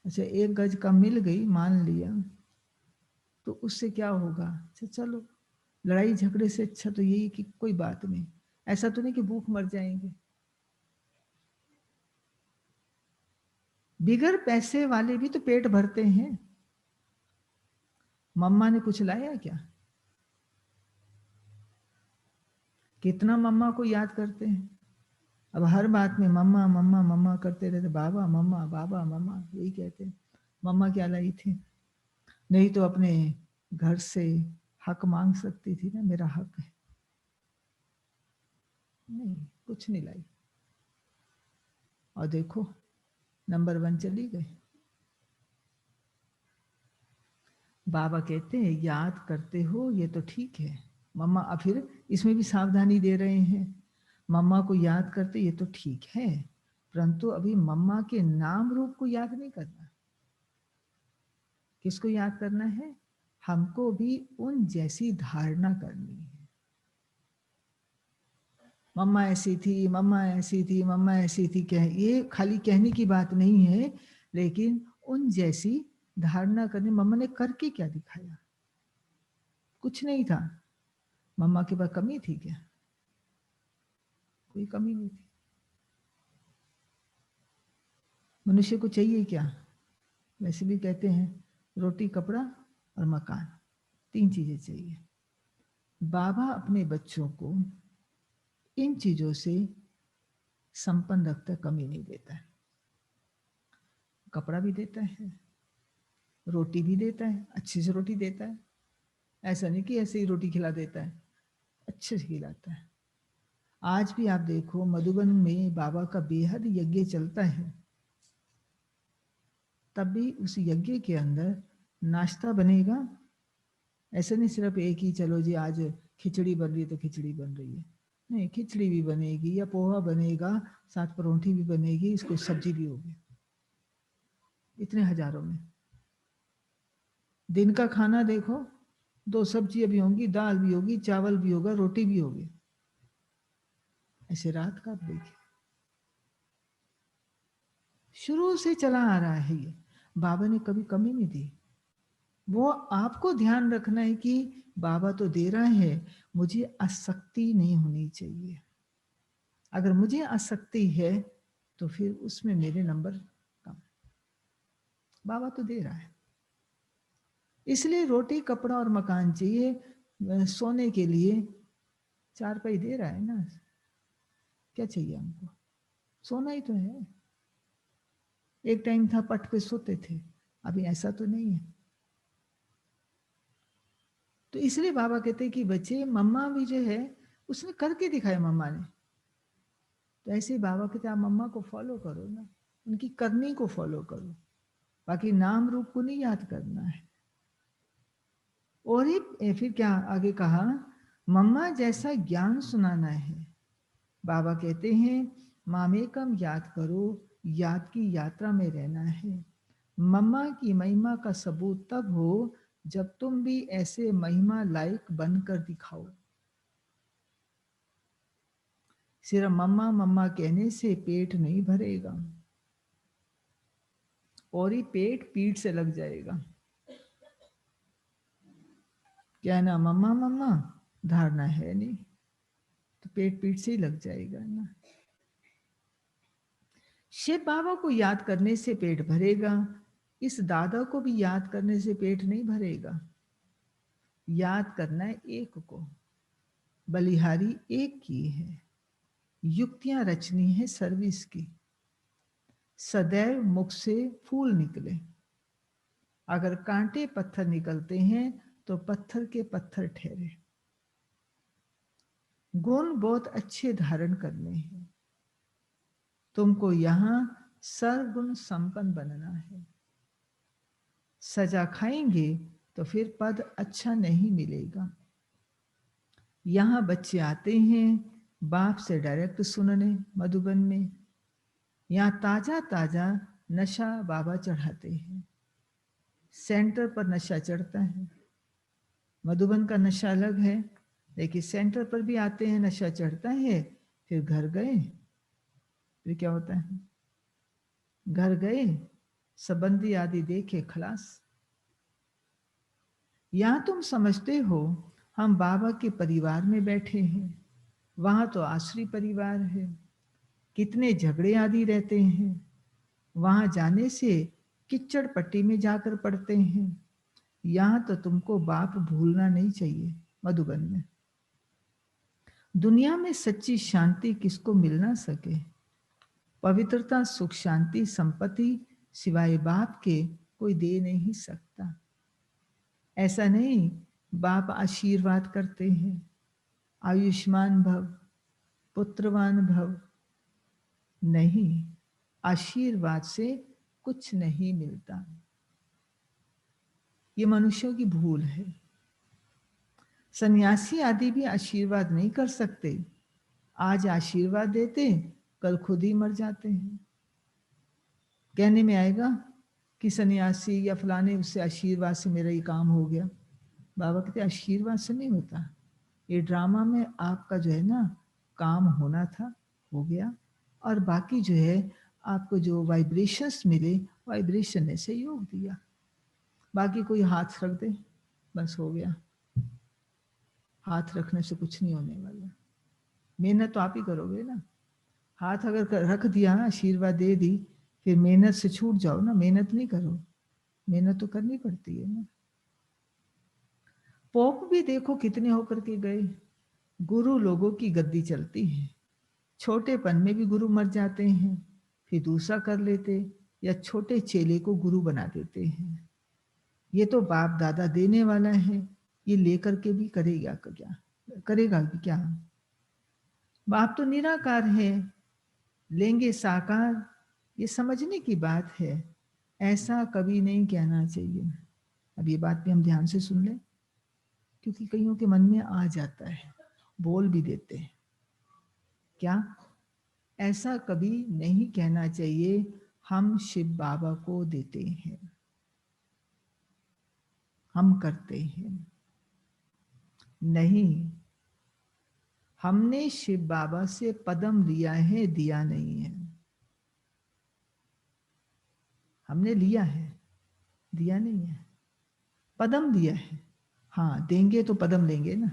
अच्छा 1 गज कम मिल गई मान लिया, तो उससे क्या होगा? अच्छा चलो, लड़ाई झगड़े से अच्छा तो यही कि कोई बात नहीं, ऐसा तो नहीं कि भूख मर जाएंगे। बिगर पैसे वाले भी तो पेट भरते हैं। मम्मा ने कुछ लाया क्या? कितना मम्मा को याद करते हैं। अब हर बात में मम्मा मम्मा मम्मा करते रहते, बाबा मम्मा बाबा मम्मा यही कहते हैं। मम्मा क्या लाई थी? नहीं तो अपने घर से हक मांग सकती थी ना, मेरा हक है। नहीं, कुछ नहीं लाई, और देखो नंबर 1 चली गई। बाबा कहते हैं याद करते हो ये तो ठीक है मम्मा, अब फिर इसमें भी सावधानी दे रहे हैं। मम्मा को याद करते ये तो ठीक है, परंतु अभी मम्मा के नाम रूप को याद नहीं करना। किसको याद करना है? हमको भी उन जैसी धारणा करनी है। मम्मा ऐसी थी, मम्मा ऐसी थी, मम्मा ऐसी थी, ये खाली कहने की बात नहीं है, लेकिन उन जैसी धारणा करनी। मम्मा ने करके क्या दिखाया? कुछ नहीं था। मम्मा के पास कमी थी क्या? कोई कमी नहीं थी। मनुष्य को चाहिए क्या? वैसे भी कहते हैं रोटी, कपड़ा और मकान, 3 चीजें चाहिए। बाबा अपने बच्चों को इन चीजों से संपन्न रखता, कमी नहीं देता है। कपड़ा भी देता है, रोटी भी देता है, अच्छी से रोटी देता है। ऐसा नहीं कि ऐसे ही रोटी खिला देता है, अच्छे से खिलाता है। आज भी आप देखो मधुबन में बाबा का बेहद यज्ञ चलता है, तब भी उस यज्ञ के अंदर नाश्ता बनेगा। ऐसे नहीं सिर्फ एक ही चलो जी आज खिचड़ी बन रही है तो खिचड़ी बन रही है, नहीं, खिचड़ी भी बनेगी या पोहा बनेगा, साथ परोठी भी बनेगी, इसको सब्जी भी होगी। इतने हजारों में दिन का खाना देखो, 2 सब्जियां भी होंगी, दाल भी होगी, चावल भी होगा, रोटी भी होगी। ऐसे रात का देखिए, शुरू से चला आ रहा है ये, बाबा ने कभी कमी नहीं दी। वो आपको ध्यान रखना है कि बाबा तो दे रहा है, मुझे आसक्ति नहीं होनी चाहिए। अगर मुझे आसक्ति है तो फिर उसमें मेरे नंबर कम। बाबा तो दे रहा है, इसलिए रोटी, कपड़ा और मकान चाहिए। सोने के लिए चारपाई दे रहा है ना, क्या चाहिए हमको? सोना ही तो है। एक टाइम था पट पे सोते थे, अभी ऐसा तो नहीं है। तो इसलिए बाबा कहते हैं कि बच्चे, मम्मा भी जो है उसने करके दिखाया मम्मा ने, तो ऐसे ही बाबा कहते हैं आप मम्मा को फॉलो करो ना, उनकी करनी को फॉलो करो, बाकी नाम रूप को नहीं याद करना है। और ही फिर क्या आगे कहा, मम्मा जैसा ज्ञान सुनाना है। बाबा कहते हैं मामेकम याद करो, याद की यात्रा में रहना है। मम्मा की महिमा का सबूत तब हो जब तुम भी ऐसे महिमा लायक बनकर दिखाओ। सिर्फ मम्मा मम्मा कहने से पेट नहीं भरेगा, और ही पेट पीठ से लग जाएगा। क्या ना मम्मा मम्मा धारणा है नहीं, तो पेट पीठ से ही लग जाएगा ना। शिव बाबा को याद करने से पेट भरेगा, इस दादा को भी याद करने से पेट नहीं भरेगा। याद करना है एक को, बलिहारी एक की है, युक्तियां रचनी है सर्विस की। सदैव मुख से फूल निकले, अगर कांटे पत्थर निकलते हैं तो पत्थर के पत्थर ठहरे। गुण बहुत अच्छे धारण करने हैं, तुमको यहां सर्वगुण संपन्न बनना है। सजा खाएंगे तो फिर पद अच्छा नहीं मिलेगा। यहाँ बच्चे आते हैं बाप से डायरेक्ट सुनने मधुबन में, यहाँ ताजा ताजा नशा बाबा चढ़ाते हैं। सेंटर पर नशा चढ़ता है, मधुबन का नशा अलग है, लेकिन सेंटर पर भी आते हैं, नशा चढ़ता है। फिर घर गए, फिर क्या होता है, घर गए संबंधी आदि देखे खलास। यहाँ तुम समझते हो हम बाबा के परिवार में बैठे हैं, वहां तो आश्री परिवार है, कितने झगड़े आदि रहते हैं। वहां जाने से किच्चड़ पट्टी में जाकर पड़ते हैं। यहाँ तो तुमको बाप भूलना नहीं चाहिए। मधुबन में दुनिया में सच्ची शांति किसको मिल ना सके, पवित्रता सुख शांति संपत्ति सिवाय बाप के कोई दे नहीं सकता। ऐसा नहीं बाप आशीर्वाद करते हैं, आयुष्मान भव, पुत्रवान भव, नहीं, आशीर्वाद से कुछ नहीं मिलता। ये मनुष्यों की भूल है। सन्यासी आदि भी आशीर्वाद नहीं कर सकते, आज आशीर्वाद देते कल खुद ही मर जाते हैं। कहने में आएगा कि सन्यासी या फलाने उससे आशीर्वाद से मेरा ये काम हो गया। बाबा कहते आशीर्वाद से नहीं होता, ये ड्रामा में आपका जो है ना काम होना था हो गया, और बाकी जो है आपको जो वाइब्रेशंस मिले वाइब्रेशन ने सहयोग दिया, बाकी कोई हाथ रख दे बस हो गया। हाथ रखने से कुछ नहीं होने वाला, मेहनत तो आप ही करोगे ना। हाथ अगर रख दिया, आशीर्वाद दे दी, फिर मेहनत से छूट जाओ ना, मेहनत नहीं करो, मेहनत तो करनी पड़ती है ना। पोप भी देखो कितने होकर के गए, गुरु लोगों की गद्दी चलती है, छोटेपन में भी गुरु मर जाते हैं, फिर दूसरा कर लेते, या छोटे चेले को गुरु बना देते हैं। ये तो बाप दादा देने वाला है, ये लेकर के भी करेगा क्या, करेगा भी क्या। बाप तो निराकार है, लेंगे साकार, ये समझने की बात है, ऐसा कभी नहीं कहना चाहिए। अब ये बात भी हम ध्यान से सुन लें, क्योंकि कईयों के मन में आ जाता है, बोल भी देते हैं। क्या? ऐसा कभी नहीं कहना चाहिए हम शिव बाबा को देते हैं, हम करते हैं। नहीं, हमने शिव बाबा से पदम लिया है, दिया नहीं है। हमने लिया है, दिया नहीं है, पदम दिया है। हाँ, देंगे तो पदम लेंगे ना,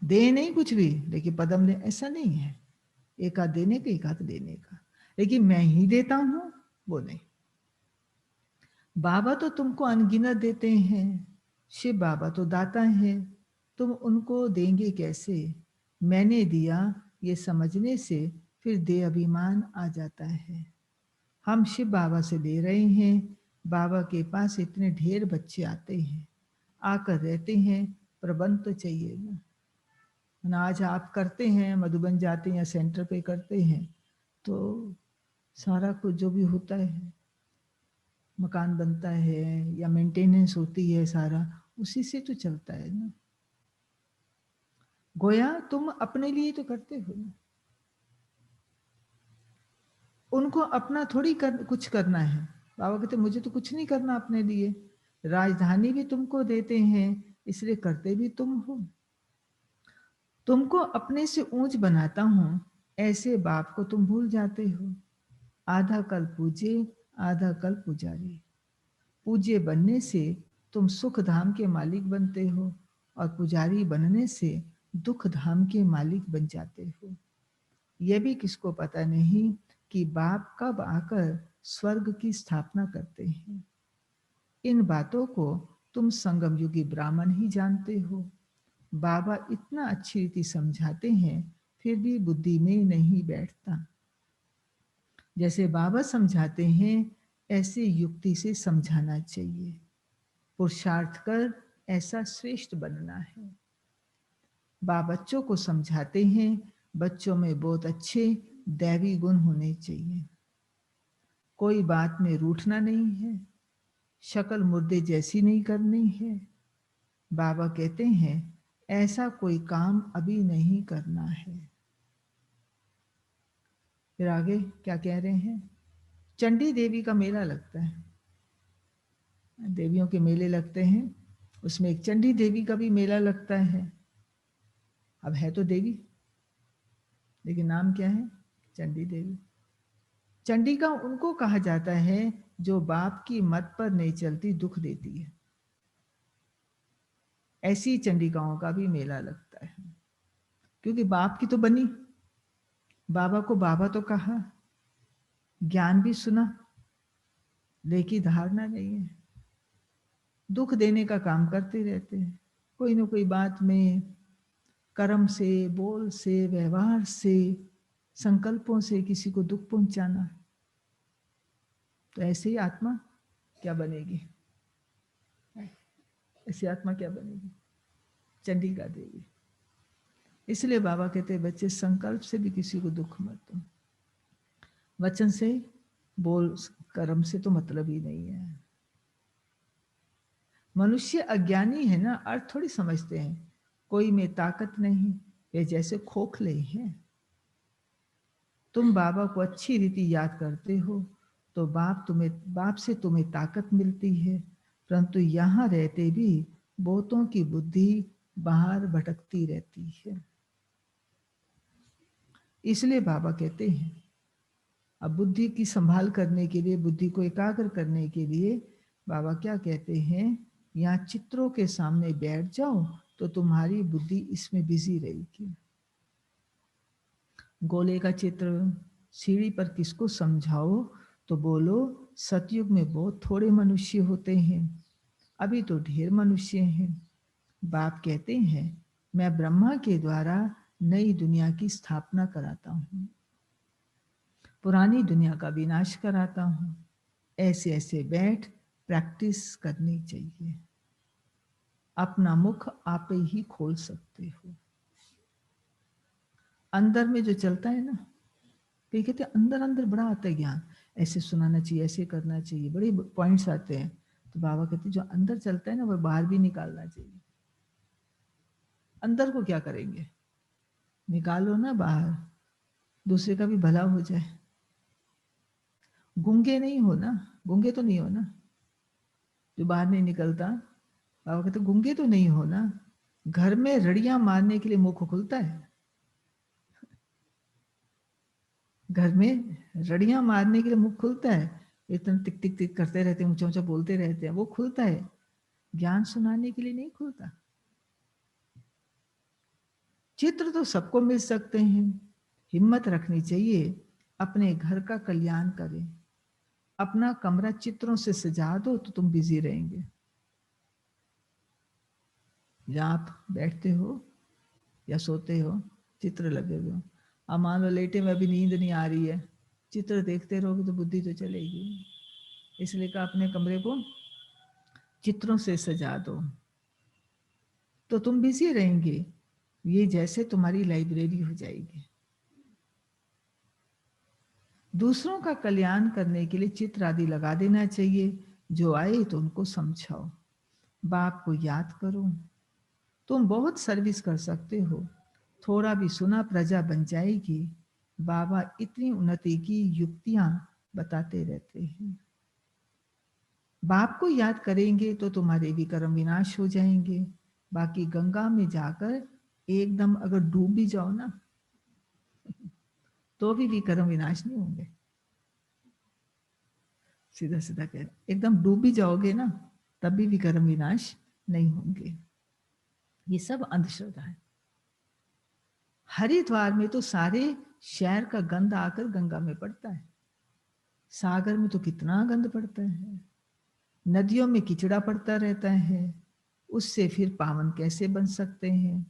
दे नहीं कुछ भी, लेकिन पदम ले, ऐसा नहीं है। एक हाथ देने का, एक हाथ लेने का, लेकिन मैं ही देता हूं वो नहीं। बाबा तो तुमको अनगिनत देते हैं, शिव बाबा तो दाता है, तुम उनको देंगे कैसे? मैंने दिया ये समझने से फिर दे अभिमान आ जाता है। हम शिव बाबा से ले रहे हैं, बाबा के पास इतने ढेर बच्चे आते हैं, आकर रहते हैं, प्रबंध तो चाहिए ना। आज आप करते हैं, मधुबन जाते हैं या सेंटर पे करते हैं, तो सारा कुछ जो भी होता है, मकान बनता है या मेंटेनेंस होती है, सारा उसी से तो चलता है ना। गोया तुम अपने लिए तो करते हो ना, उनको अपना थोड़ी कुछ करना है। बाबा कहते मुझे तो कुछ नहीं करना अपने लिए, राजधानी भी तुमको देते हैं, इसलिए करते भी तुम हो। तुमको अपने से ऊंच बनाता हूं, ऐसे बाप को तुम भूल जाते हो। आधा कल पूजे, आधा कल पुजारी। पूज्य बनने से तुम सुख धाम के मालिक बनते हो, और पुजारी बनने से दुख धाम के मालिक बन जाते हो। यह भी किसको पता नहीं कि बाप कब आकर स्वर्ग की स्थापना करते हैं। इन बातों को तुम संगम युगी ब्राह्मण ही जानते हो। बाबा इतना अच्छी रीति समझाते हैं, फिर भी बुद्धि में नहीं बैठता। जैसे बाबा समझाते हैं, ऐसे युक्ति से समझाना चाहिए। पुरुषार्थ कर ऐसा श्रेष्ठ बनना है। बाबा बच्चों को समझाते हैं, बच्चों में बहुत अच्छे दैवी गुण होने चाहिए। कोई बात में रूठना नहीं है, शक्ल मुर्दे जैसी नहीं करनी है। बाबा कहते हैं ऐसा कोई काम अभी नहीं करना है। फिर आगे क्या कह रहे हैं? चंडी देवी का मेला लगता है, देवियों के मेले लगते हैं, उसमें एक चंडी देवी का भी मेला लगता है। अब है तो देवी, लेकिन नाम क्या है? चंडी देवी। चंडिका उनको कहा जाता है जो बाप की मत पर नहीं चलती, दुख देती है। ऐसी चंडिकाओं का भी मेला लगता है, क्योंकि बाप की तो बनी, बाबा को बाबा तो कहा, ज्ञान भी सुना, लेकिन धारणा नहीं है, दुख देने का काम करते रहते हैं। कोई ना कोई बात में, कर्म से, बोल से, व्यवहार से, संकल्पों से किसी को दुख पहुंचाना। तो ऐसे ही आत्मा क्या बनेगी? ऐसी आत्मा क्या बनेगी? चंडिका देवी। इसलिए बाबा कहते हैं बच्चे संकल्प से भी किसी को दुख मत दो। वचन से, बोल, कर्म से तो मतलब ही नहीं है। मनुष्य अज्ञानी है ना, अर्थ थोड़ी समझते हैं। कोई में ताकत नहीं, वे जैसे खोखले हैं। तुम बाबा को अच्छी रीति याद करते हो तो बाप से तुम्हें ताकत मिलती है, परंतु यहाँ रहते भी बहुतों की बुद्धि बाहर भटकती रहती है। इसलिए बाबा कहते हैं अब बुद्धि की संभाल करने के लिए, बुद्धि को एकाग्र करने के लिए बाबा क्या कहते हैं? यहाँ चित्रों के सामने बैठ जाओ तो तुम्हारी बुद्धि इसमें बिजी रहेगी। गोले का चित्र, सीढ़ी पर किसको समझाओ तो बोलो सतयुग में बहुत थोड़े मनुष्य होते हैं, अभी तो ढेर मनुष्य हैं। बाप कहते हैं मैं ब्रह्मा के द्वारा नई दुनिया की स्थापना कराता हूँ, पुरानी दुनिया का विनाश कराता हूँ। ऐसे ऐसे बैठ प्रैक्टिस करनी चाहिए। अपना मुख आप ही खोल सकते हो। अंदर में जो चलता है ना, कई कहते हैं अंदर अंदर बड़ा आता है ज्ञान, ऐसे सुनाना चाहिए, ऐसे करना चाहिए, बड़े पॉइंट्स आते हैं। तो बाबा कहते हैं जो अंदर चलता है ना वो बाहर भी निकालना चाहिए। अंदर को क्या करेंगे, निकालो ना बाहर, दूसरे का भी भला हो जाए। गूंगे नहीं हो ना, गूंगे तो नहीं हो ना जो बाहर नहीं निकलता। बाबा कहते गूंगे तो नहीं हो ना, घर में रड़ियां मारने के लिए मुख खुलता है, घर में रड़ियां मारने के लिए मुख खुलता है, इतना टिक टिक टिक करते रहते हैं, ऊंचा ऊंचा बोलते रहते हैं, वो खुलता है। ज्ञान सुनाने के लिए नहीं खुलता। चित्र तो सबको मिल सकते हैं, हिम्मत रखनी चाहिए, अपने घर का कल्याण करें। अपना कमरा चित्रों से सजा दो तो तुम बिजी रहेंगे। जहाँ आप बैठते हो या सोते हो चित्र लगे हुए हो। अब मान लो लेटे में अभी नींद नहीं आ रही है, चित्र देखते रहोगे तो बुद्धि तो चलेगी। इसलिए कहा अपने कमरे को चित्रों से सजा दो तो तुम बिजी रहेंगे। ये जैसे तुम्हारी लाइब्रेरी हो जाएगी। दूसरों का कल्याण करने के लिए चित्र आदि लगा देना चाहिए। जो आए तो उनको समझाओ, बाप को याद करो। तुम बहुत सर्विस कर सकते हो, थोड़ा भी सुना प्रजा बन जाएगी। बाबा इतनी उन्नति की युक्तियां बताते रहते हैं। बाप को याद करेंगे तो तुम्हारे विकर्म विनाश हो जाएंगे। बाकी गंगा में जाकर एकदम अगर डूब भी जाओ ना तो भी विकर्म विनाश नहीं होंगे। सीधा सीधा कह रहे, एकदम डूब भी जाओगे ना तब भी विकर्म विनाश नहीं होंगे। ये सब अंधश्रद्धा है। हरिद्वार में तो सारे शहर का गंद आकर गंगा में पड़ता है। सागर में तो कितना गंद पड़ता है, नदियों में किचड़ा पड़ता रहता है। उससे फिर पावन कैसे बन सकते हैं।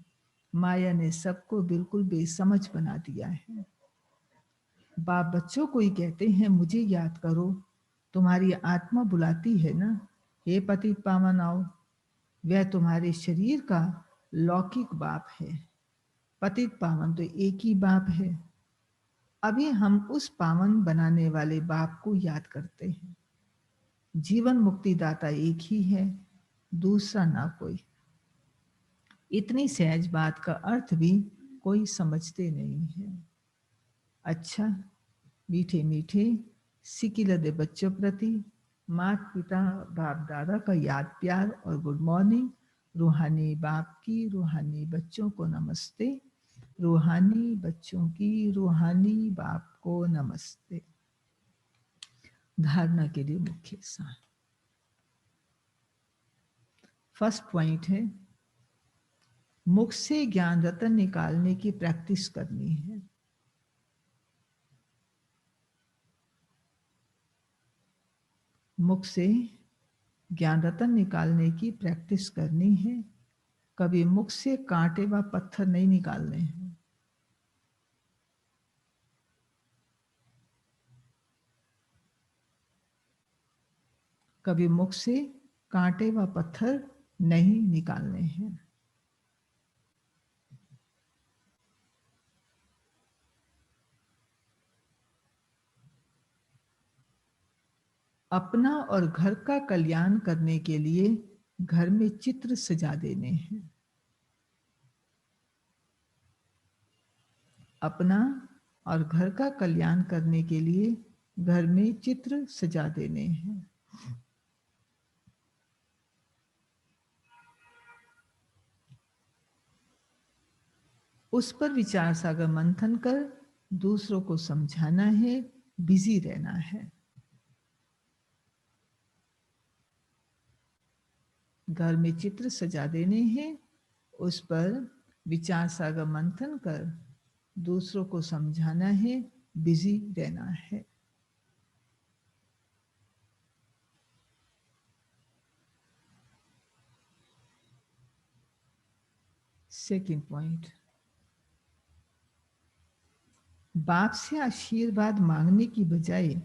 माया ने सबको बिल्कुल बेसमझ बना दिया है। बाप बच्चों को ही कहते हैं मुझे याद करो, तुम्हारी आत्मा बुलाती है ना, हे पतित पावन आओ। वह तुम्हारे शरीर का लौकिक बाप है, पतित पावन तो एक ही बाप है। अभी हम उस पावन बनाने वाले बाप को याद करते हैं। जीवन मुक्ति दाता एक ही है, दूसरा ना कोई। इतनी सहज बात का अर्थ भी कोई समझते नहीं है। अच्छा, मीठे मीठे सिकिलदे बच्चों प्रति माता पिता बाप दादा का याद प्यार और गुड मॉर्निंग। रूहानी बाप की रूहानी बच्चों को नमस्ते, रूहानी बच्चों की रूहानी बाप को नमस्ते। धारणा के लिए मुख्य सार। फर्स्ट पॉइंट है मुख से ज्ञान रतन निकालने की प्रैक्टिस करनी है। मुख से ज्ञान रतन निकालने की प्रैक्टिस करनी है। कभी मुख से कांटे व पत्थर नहीं निकालने हैं। कभी मुख से कांटे व पत्थर नहीं निकालने हैं। अपना और घर का कल्याण करने के लिए घर में चित्र सजा देने हैं। अपना और घर का कल्याण करने के लिए घर में चित्र सजा देने हैं। उस पर विचार सागर मंथन कर दूसरों को समझाना है, बिजी रहना है। घर में चित्र सजा देने हैं, उस पर विचार सागर मंथन कर दूसरों को समझाना है, बिजी रहना है। सेकंड पॉइंट, बाप से आशीर्वाद मांगने की बजाय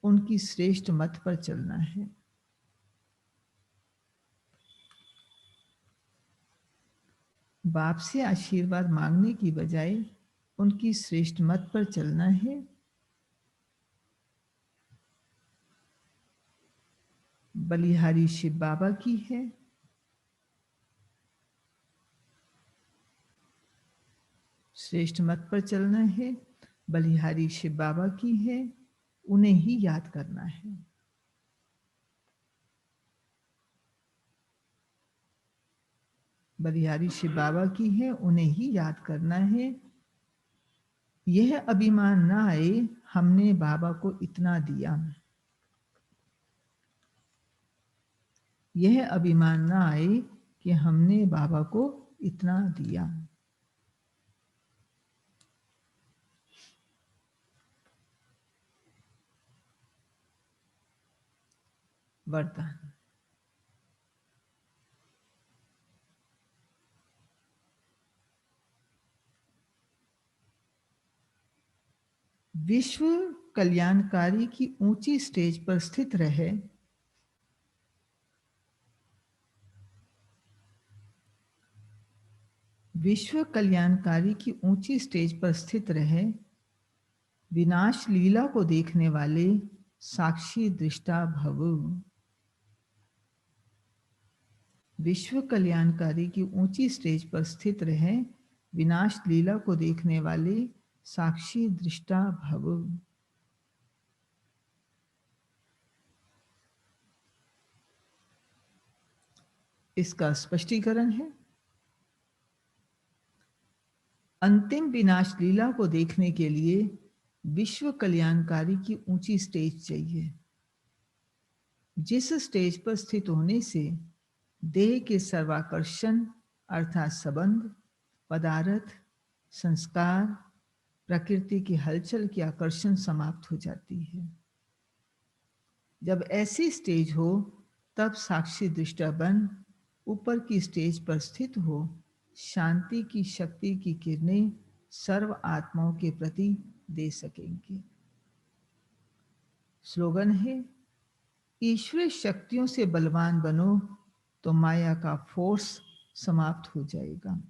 उनकी श्रेष्ठ मत पर चलना है। बाप से आशीर्वाद मांगने की बजाय उनकी श्रेष्ठ मत पर चलना है। बलिहारी शिव बाबा की है, श्रेष्ठ मत पर चलना है। बलिहारी शिव बाबा की है, उन्हें ही याद करना है। बलिहारी शिव बाबा की है, उन्हें ही याद करना है। यह अभिमान ना आए हमने बाबा को इतना दिया, यह अभिमान ना आए कि हमने बाबा को इतना दिया। वरदान, विश्व कल्याणकारी की ऊंची स्टेज पर स्थित रहे, विश्व कल्याणकारी की ऊंची स्टेज पर स्थित रहे, विनाश लीला को देखने वाले साक्षी दृष्टा भव। विश्व कल्याणकारी की ऊंची स्टेज पर स्थित रहे, विनाश लीला को देखने वाले साक्षी दृष्टा भव। इसका स्पष्टीकरण है, अंतिम विनाश लीला को देखने के लिए विश्व कल्याणकारी की ऊंची स्टेज चाहिए, जिस स्टेज पर स्थित होने से देह के सर्वाकर्षण अर्थात संबंध, पदार्थ, संस्कार, प्रकृति की हलचल की आकर्षण समाप्त हो जाती है। जब ऐसी स्टेज हो तब साक्षी दृष्टा बन ऊपर की स्टेज पर स्थित हो शांति की शक्ति की किरणें सर्व आत्माओं के प्रति दे सकेंगे। स्लोगन है, ईश्वरीय शक्तियों से बलवान बनो तो माया का फोर्स समाप्त हो जाएगा।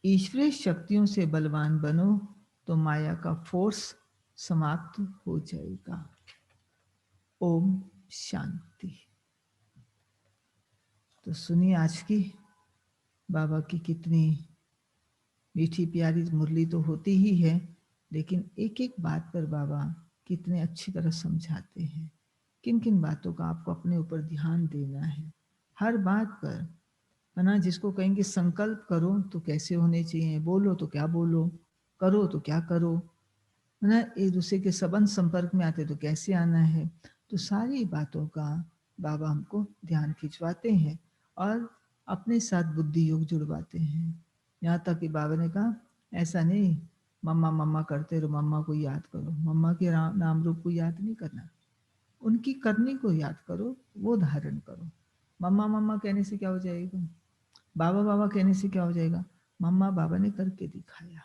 ईश्वरीय शक्तियों से बलवान बनो तो माया का फोर्स समाप्त हो जाएगा। ओम शांति। तो सुनिए आज की बाबा की कितनी मीठी प्यारी मुरली तो होती ही है, लेकिन एक एक बात पर बाबा कितने अच्छी तरह समझाते हैं। किन किन बातों का आपको अपने ऊपर ध्यान देना है, हर बात पर, है ना। जिसको कहेंगे संकल्प करो तो कैसे होने चाहिए, बोलो तो क्या बोलो, करो तो क्या करो, है ना। एक दूसरे के संबंध संपर्क में आते तो कैसे आना है। तो सारी बातों का बाबा हमको ध्यान खिंचवाते हैं और अपने साथ बुद्धि योग जुड़वाते हैं। यहाँ तक कि बाबा ने कहा ऐसा नहीं मम्मा मम्मा करते रहो, मम्मा को याद करो। मम्मा के नाम रूप को याद नहीं करना, उनकी करनी को याद करो, वो धारण करो। मम्मा मम्मा कहने से क्या हो जाएगा, बाबा बाबा कहने से क्या हो जाएगा। मम्मा बाबा ने करके दिखाया,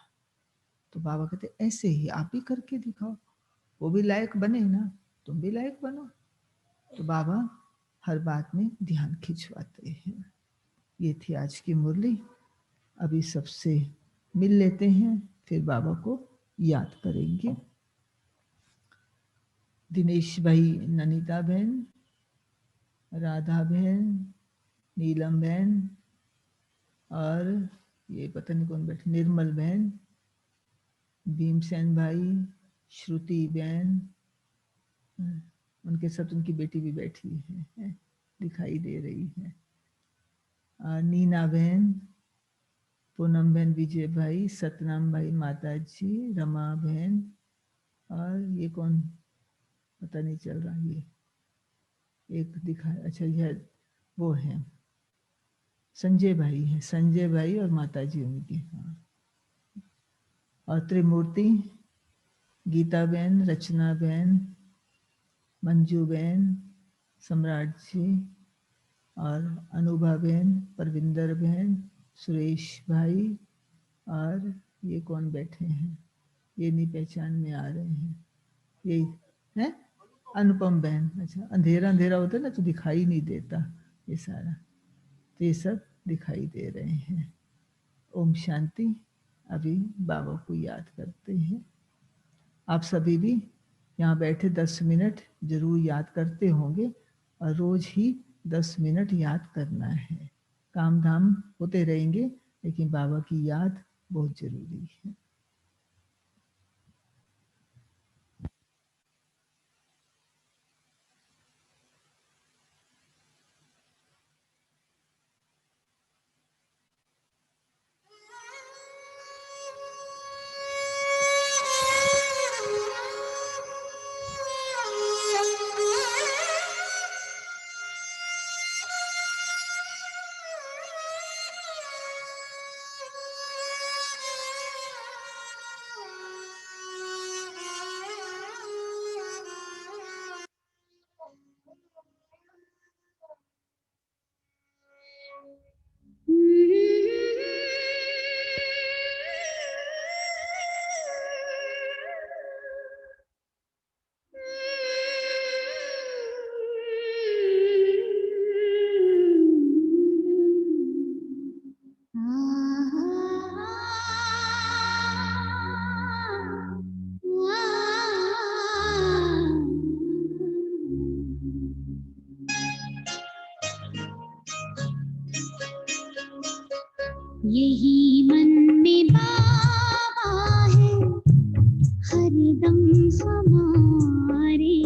तो बाबा कहते ऐसे ही आप भी करके दिखाओ, वो भी लायक बने ना, तुम भी लायक बनो। तो बाबा हर बात में ध्यान खिंचवाते हैं। ये थी आज की मुरली। अभी सबसे मिल लेते हैं, फिर बाबा को याद करेंगे। दिनेश भाई, ननीता बहन, राधा बहन, नीलम बहन, और ये पता नहीं कौन बैठे, निर्मल बहन, भीमसेन भाई, श्रुति बहन, उनके साथ उनकी बेटी भी बैठी है, दिखाई दे रही है, नीना बहन, पूनम बहन, विजय भाई, सतनाम भाई, माता जी, रमा बहन, और ये कौन पता नहीं चल रहा, ये एक दिखा, अच्छा यह वो है संजय भाई है, संजय भाई और माता जी उनकी। हाँ और त्रिमूर्ति गीता बहन, रचना बहन, मंजू बहन, सम्राट जी और अनुभा बहन, परविंदर बहन, सुरेश भाई और ये कौन बैठे हैं, ये नहीं पहचान में आ रहे हैं, ये है अनुपम बहन। अच्छा, अंधेरा अंधेरा होता है ना तो दिखाई नहीं देता ये सारा, तो ये सब दिखाई दे रहे हैं। ओम शांति। अभी बाबा को याद करते हैं। आप सभी भी यहाँ बैठे 10 मिनट जरूर याद करते होंगे और रोज ही 10 मिनट याद करना है। काम धाम होते रहेंगे लेकिन बाबा की याद बहुत जरूरी है। यही मन में बाबा है हरदम हमारे,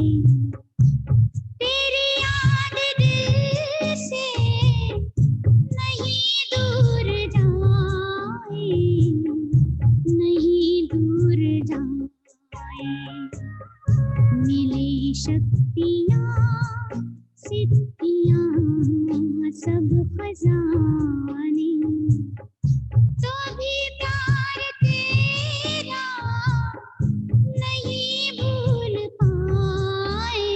तेरी याद दिल से नहीं दूर जाए, नहीं दूर जाए। मिले शक्तियाँ सिद्धियाँ सब खजाने, तो भी प्यार तेरा नहीं भूल पाए,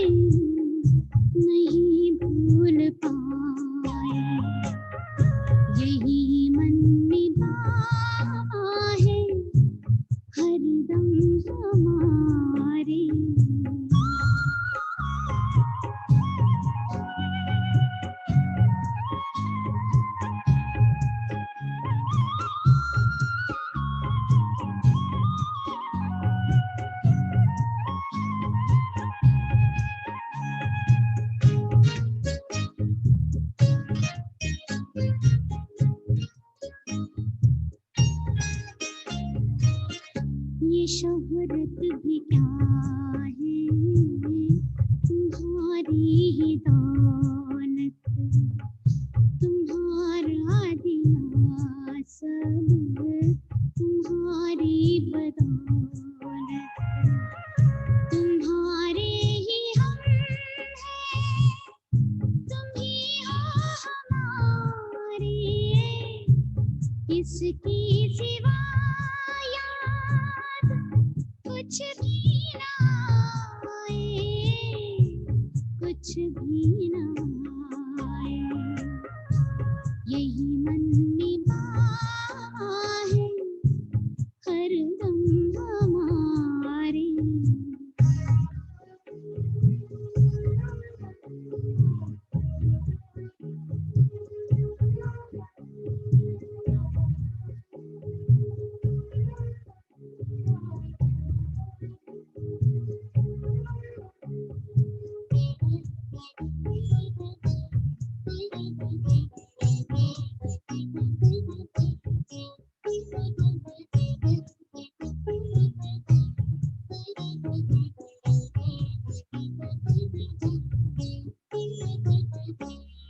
नहीं भूल पाए। यही मन में बाबा है हरदम हमारे। ये शोहरत भी क्या है तुम्हारी ही दौलत, तुम्हारा दिया सब तुम्हारी बदौलत, तुम्हारे ही हम हैं, तुम ही हो हमारे, किसकी सिवा कुछ भी ना आए, कुछ भी ना आए। यही मन में बाबा है हरदम हमारे।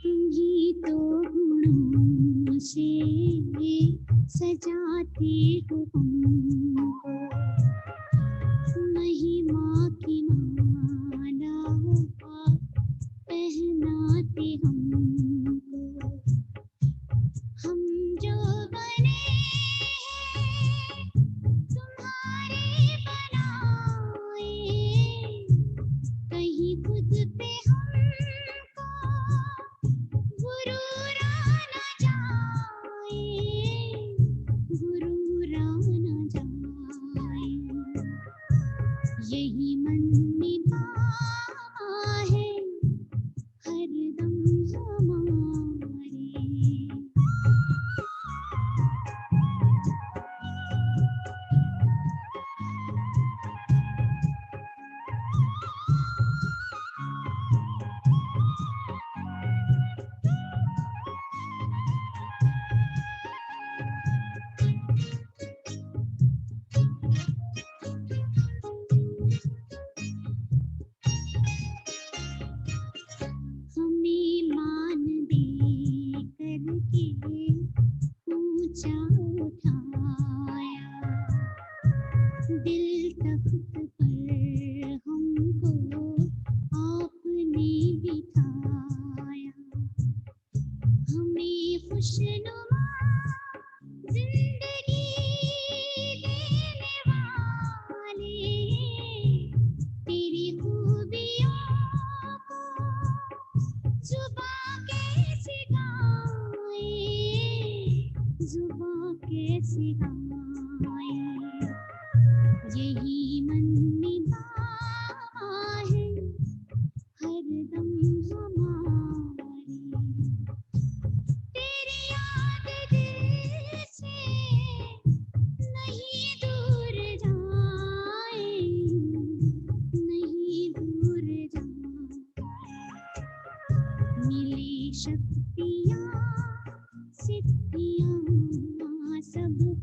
तुम्ही तो गुणों से सजाते हो हमको, महिमा की माला पहनाते हमको। हम जो बने हैं तुम्हारे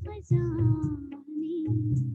खजाने